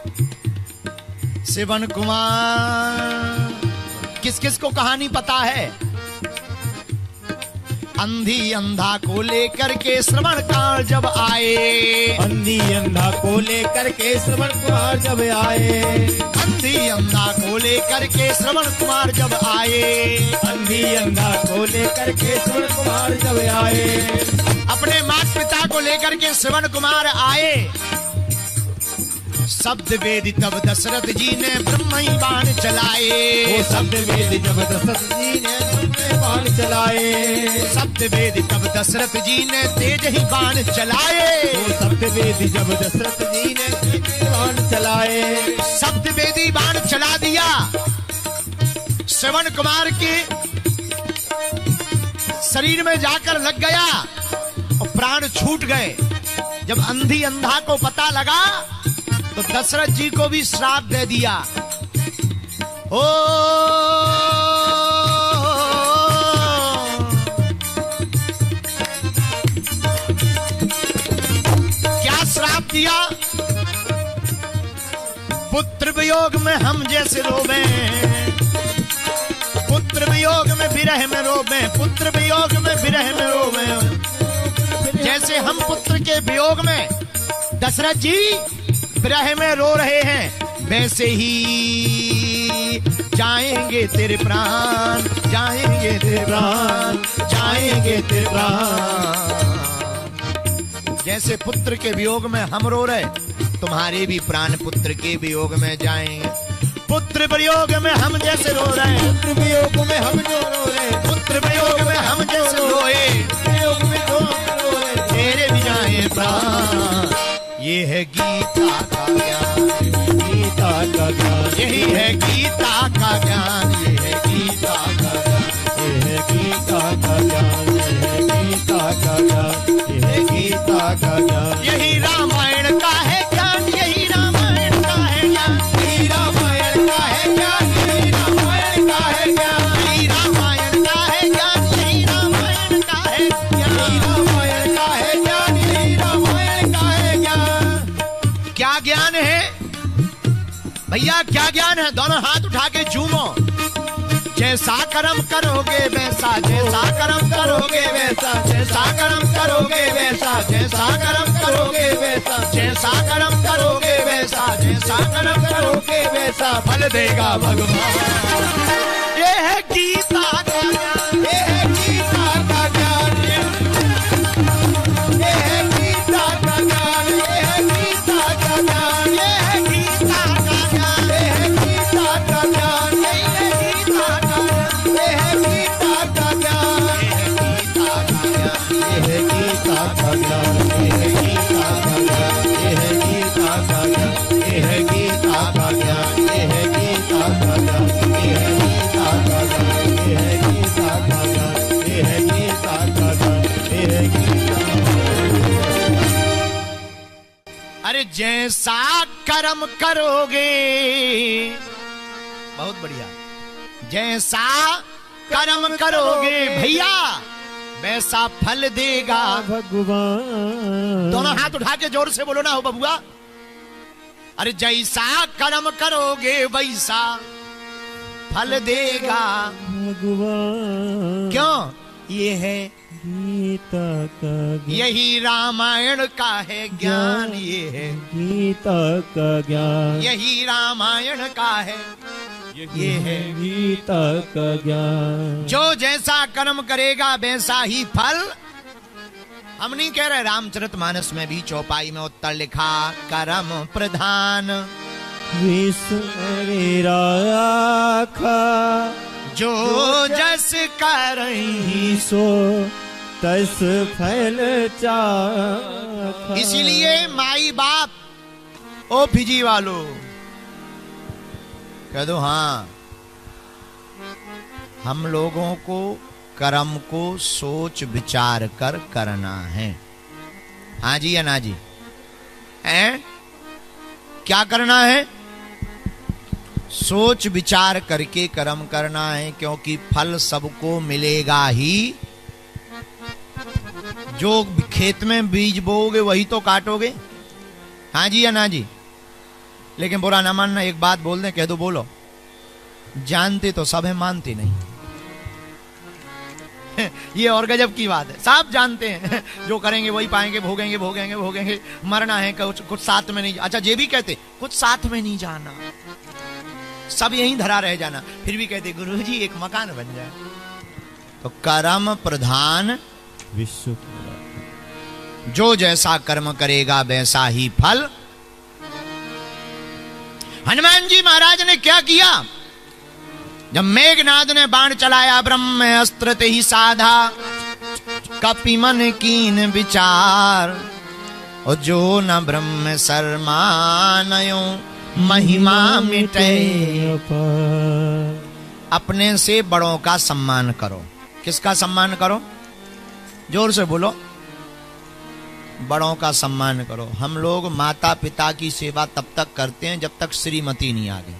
Speaker 1: श्रवण कुमार, किस किस को कहानी पता है? अंधी अंधा को लेकर के श्रवण काल जब आए,
Speaker 2: अंधी अंधा को लेकर के श्रवण कुमार जब आए,
Speaker 1: अंधी अंधा को लेकर के श्रवण कुमार जब आए,
Speaker 2: अंधी अंधा को लेकर के श्रवण कुमार जब आए,
Speaker 1: अपने माता पिता को लेकर के श्रवण कुमार आए। शब्द वेद तब दशरथ जी ने ब्रह्म ही बाण चलाए।
Speaker 2: वो शब्द वेद जब दशरथ जी ने ब्रह्म बाण चलाए,
Speaker 1: शब्द वेद तब दशरथ जी ने तेज ही बाण चलाए।
Speaker 2: वो शब्द वेद जब दशरथ जी ने तेज बाण चलाए,
Speaker 1: शब्द वेदी बाण चला दिए। दिया। श्रवण कुमार के शरीर में जाकर लग गया और प्राण छूट गए। जब अंधी अंधा को पता लगा तो दशरथ जी को भी श्राप दे दिया। ओ क्या श्राप दिया? पुत्र वियोग में हम जैसे रोवे, पुत्र वियोग में विरह में रोवे, पुत्र वियोग में विरह में रोवे। जैसे हम पुत्र के वियोग में दशरथ जी विरह में रो रहे हैं, वैसे ही जाएंगे तेरे प्राण, जाएंगे तेरे प्राण, जाएंगे तेरे प्राण। जैसे पुत्र के वियोग में हम रो रहे, तुम्हारे भी प्राण पुत्र के वियोग में जाएंगे। पुत्र वियोग में हम जैसे रो रहे,
Speaker 2: पुत्र वियोग में हम जो रो रहे,
Speaker 1: पुत्र वियोग में हम जैसे रोए,
Speaker 2: वियोग में जो हम रो रहे,
Speaker 1: तेरे भी जाए प्राण। ये है गीता का ज्ञान,
Speaker 2: गीता का ज्ञान,
Speaker 1: यही है गीता का ज्ञान, ये है गीता का ज्ञान,
Speaker 2: ये है गीता का ज्ञान, ये है गीता का ज्ञान, ये है गीता का ज्ञान।
Speaker 1: यही रामायण का है ज्ञान, यही रामायण का है ज्ञान,
Speaker 2: यही रामायण का है ज्ञान, यही रामायण का है ज्ञान,
Speaker 1: यही रामायण का है ज्ञान, यही रामायण का है ज्ञान,
Speaker 2: यही रामायण का है ज्ञान, यही रामायण का है ज्ञान।
Speaker 1: क्या ज्ञान है भैया? क्या ज्ञान है? दोनों हाथ उठा के झूमो। जैसा कर्म करोगे वैसा, जैसा कर्म करोगे वैसा, जैसा कर्म करोगे वैसा, जैसा कर्म करोगे वैसा, जैसा कर्म करोगे वैसा, जैसा कर्म करोगे वैसा फल देगा भगवान। ये है गीता का ज्ञान,
Speaker 2: ये है गीता का ज्ञान, ये है गीता का ज्ञान, ये है गीता का ज्ञान,
Speaker 1: ये है गीता का ज्ञान,
Speaker 2: ये है गीता का ज्ञान,
Speaker 1: ये है गीता का ज्ञान,
Speaker 2: ये है गीता का ज्ञान,
Speaker 1: ये है गीता का ज्ञान।
Speaker 2: ये है गीता का ज्ञान, ये है गीता का ज्ञान, ये है गीता का ज्ञान, ये है गीता का ज्ञान, ये है गीता का ज्ञान, ये है गीता का ज्ञान, ये है गीता का ज्ञान, ये है गीता।
Speaker 1: अरे जैसा कर्म करोगे, बहुत बढ़िया, जैसा कर्म करोगे भैया वैसा फल देगा
Speaker 2: भगवान।
Speaker 1: दोनों हाथ उठा के जोर से बोलो ना हो बबुआ। अरे जैसा कर्म करोगे वैसा फल देगा
Speaker 2: भगवान।
Speaker 1: क्यों? ये है
Speaker 2: गीता का ज्ञान,
Speaker 1: यही रामायण का है ज्ञान, ये है
Speaker 2: गीता का ज्ञान,
Speaker 1: यही रामायण का है, ये है
Speaker 2: गीता का ज्ञान।
Speaker 1: जो जैसा कर्म करेगा वैसा ही फल। हम नहीं कह रहे, रामचरितमानस में भी चौपाई में उत्तर लिखा कर्म प्रधान,
Speaker 2: विस्मृति राखा
Speaker 1: जो जस करही
Speaker 2: सो तस फल चाखा।
Speaker 1: इसीलिए माई बाप, ओ फिजी वालों कह दो हाँ, हम लोगों को कर्म को सोच विचार कर करना है। हाँ जी या ना जी? हैं? क्या करना है? सोच विचार करके कर्म करना है, क्योंकि फल सबको मिलेगा ही। जो खेत में बीज बोओगे वही तो काटोगे। हाँ जी या ना जी? लेकिन बुरा ना मानना, एक बात बोल दें, कह दो, बोलो। जानते तो सब है, मानते नहीं। ये और गजब की बात है। सब जानते हैं, जो करेंगे वही पाएंगे, भोगेंगे भोगेंगे भोगेंगे, मरना है, कुछ साथ में नहीं। अच्छा, ये भी कहते कुछ साथ में नहीं जाना, सब यहीं धरा रह जाना। फिर भी कहते गुरुजी एक मकान बन जाए। तो कर्म प्रधान
Speaker 2: विश्व,
Speaker 1: जो जैसा कर्म करेगा वैसा ही फल। हनुमान जी महाराज ने क्या किया? जब मेघनाद ने बाण चलाया, ब्रह्म अस्त्र ते ही साधा, कपि मन कीन विचार, और जो न ब्रह्म शर्मानयो महिमा मिटे।
Speaker 2: अपार।
Speaker 1: अपने से बड़ों का सम्मान करो। किसका सम्मान करो? जोर से बोलो। बड़ों का सम्मान करो। हम लोग माता पिता की सेवा तब तक करते हैं जब तक श्रीमती नहीं आ गई।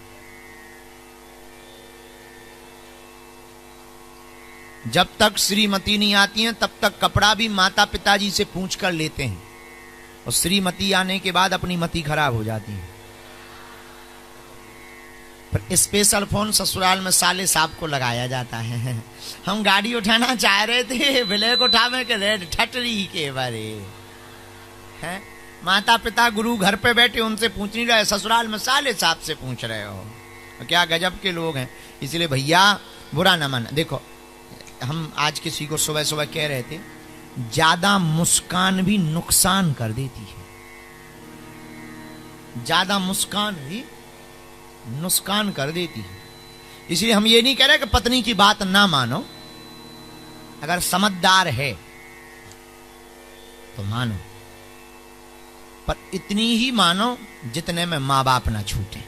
Speaker 1: जब तक श्रीमती नहीं आती हैं तब तक कपड़ा भी माता पिताजी से पूछ कर लेते हैं, और श्रीमती आने के बाद अपनी मति खराब हो जाती है। पर स्पेशल फोन ससुराल में साले साहब को लगाया जाता है। हम गाड़ी उठाना चाह रहे थे, ब्लैक उठावे के रेड ठटरी के बारे हैं। माता पिता गुरु घर पे बैठे, उनसे पूछ नहीं रहे, ससुराल में साले साहब से पूछ रहे हो। क्या गजब के लोग हैं। इसलिए भैया बुरा ना माना। देखो, हम आज किसी को सुबह सुबह कह रहे थे, ज्यादा मुस्कान भी नुकसान कर देती है। ज्यादा मुस्कान भी नुकसान कर देती है। इसलिए हम ये नहीं कह रहे कि पत्नी की बात ना मानो, अगर समझदार है तो मानो, पर इतनी ही मानो जितने में मां बाप ना छूटे।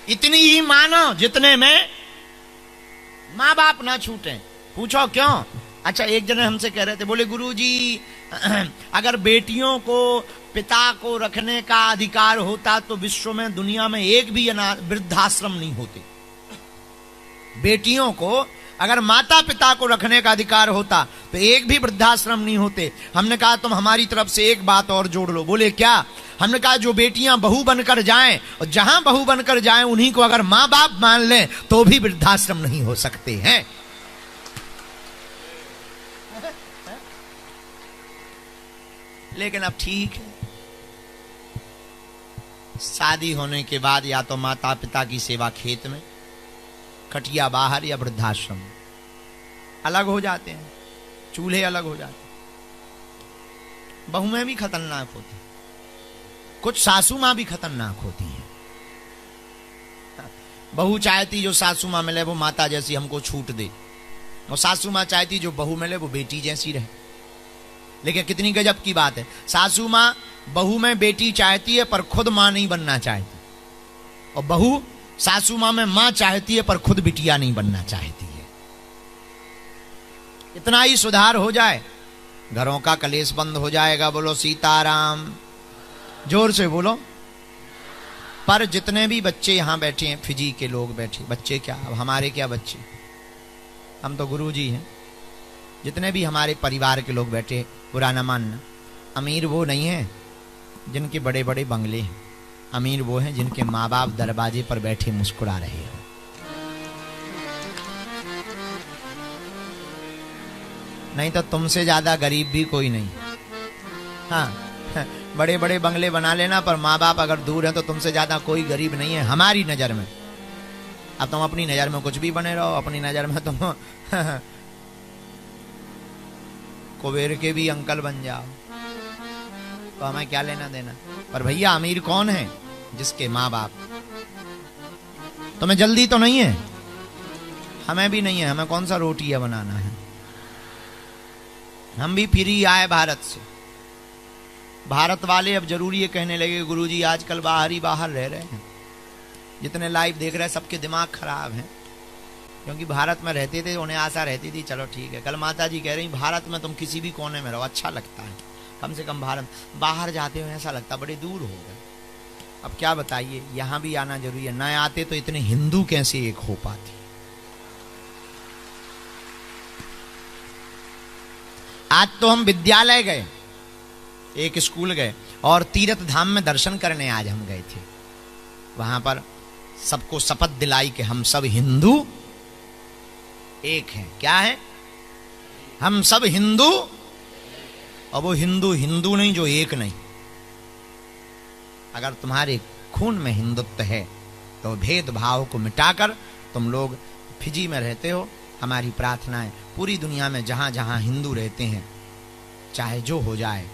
Speaker 1: इतनी ही मानो जितने में मां बाप ना छूटे। पूछो क्यों? अच्छा, एक जने हमसे कह रहे थे, बोले गुरुजी अगर बेटियों को पिता को रखने का अधिकार होता तो विश्व में दुनिया में एक भी वृद्धाश्रम नहीं होते। बेटियों को अगर माता पिता को रखने का अधिकार होता तो एक भी वृद्धाश्रम नहीं होते। हमने कहा तुम हमारी तरफ से एक बात और जोड़ लो। बोले क्या? हमने कहा जो बेटियां बहू बनकर जाएं, और जहां बहू बनकर जाएं उन्हीं को अगर मां बाप मान लें तो भी वृद्धाश्रम नहीं हो सकते हैं। लेकिन अब ठीक है, शादी होने के बाद या तो माता पिता की सेवा खेत में, कटिया बाहर, या वृद्धाश्रम। अलग हो जाते हैं, चूल्हे अलग हो जाते हैं। बहुएं भी खतरनाक होती, कुछ सासू मां भी खतरनाक होती हैं। बहू चाहती जो सासू मां मिले वो माता जैसी हमको छूट दे, और सासू मां चाहती जो बहू मिले वो बेटी जैसी रहे। लेकिन कितनी गजब की बात है, सासू मां बहू में बेटी चाहती है पर खुद मां नहीं बनना चाहती, और बहू सासू मां में मां चाहती है पर खुद बिटिया नहीं बनना चाहती है। इतना ही सुधार हो जाए, घरों का कलेश बंद हो जाएगा। बोलो सीताराम, जोर से बोलो। पर जितने भी बच्चे यहां बैठे हैं, फिजी के लोग बैठे, बच्चे क्या, अब हमारे क्या बच्चे, हम तो गुरुजी हैं। जितने भी हमारे परिवार के लोग बैठे, बुरा ना मानना, अमीर वो नहीं है जिनके बड़े बड़े बंगले हैं, अमीर वो हैं जिनके माँ बाप दरवाजे पर बैठे मुस्कुरा रहे हैं। नहीं तो तुमसे ज्यादा गरीब भी कोई नहीं। हाँ, बड़े बड़े बंगले बना लेना, पर माँ बाप अगर दूर हैं तो तुमसे ज्यादा कोई गरीब नहीं है हमारी नजर में। अब तुम अपनी नजर में कुछ भी बने रहो, अपनी नजर में तुम कुबेर के भी अंकल बन जाओ, तो हमें क्या लेना देना। पर भैया अमीर कौन है? जिसके माँ बाप। तुम्हें जल्दी तो नहीं है, हमें भी नहीं है, हमें कौन सा रोटियां बनाना है। हम भी फ्री आए भारत से। भारत वाले अब जरूरी है कहने लगे गुरुजी आजकल बाहर ही बाहर रह रहे हैं। जितने लाइव देख रहे हैं सबके दिमाग खराब हैं, क्योंकि भारत में रहते थे, उन्हें आशा रहती थी चलो ठीक है। कल माता जी कह रही भारत में तुम किसी भी कोने में रहो, अच्छा लगता है, कम से कम भारत। बाहर जाते हुए ऐसा लगता बड़े दूर हो गए। अब क्या बताइए, यहां भी आना जरूरी है। ना आते तो इतने हिंदू कैसे एक हो पाते। आज तो हम विद्यालय गए, एक स्कूल गए, और तीर्थ धाम में दर्शन करने आज हम गए थे। वहां पर सबको शपथ दिलाई कि हम सब हिंदू एक हैं। क्या है? हम सब हिंदू। और वो हिंदू हिंदू नहीं जो एक नहीं। अगर तुम्हारे खून में हिंदुत्व है तो भेदभाव को मिटाकर तुम लोग फिजी में रहते हो। हमारी प्रार्थना है पूरी दुनिया में जहां जहां हिंदू रहते हैं, चाहे जो हो जाए,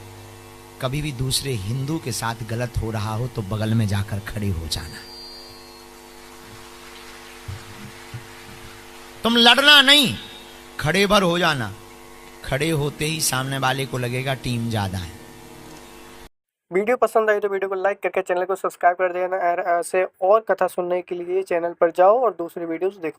Speaker 1: कभी भी दूसरे हिंदू के साथ गलत हो रहा हो तो बगल में जाकर खड़े हो जाना। तुम लड़ना नहीं, खड़े भर हो जाना। खड़े होते ही सामने वाले को लगेगा टीम ज्यादा है,
Speaker 3: वीडियो पसंद आई तो वीडियो को लाइक करके चैनल को सब्सक्राइब कर देना। और ऐसे और कथा सुनने के लिए चैनल पर जाओ और दूसरी वीडियोस देखो।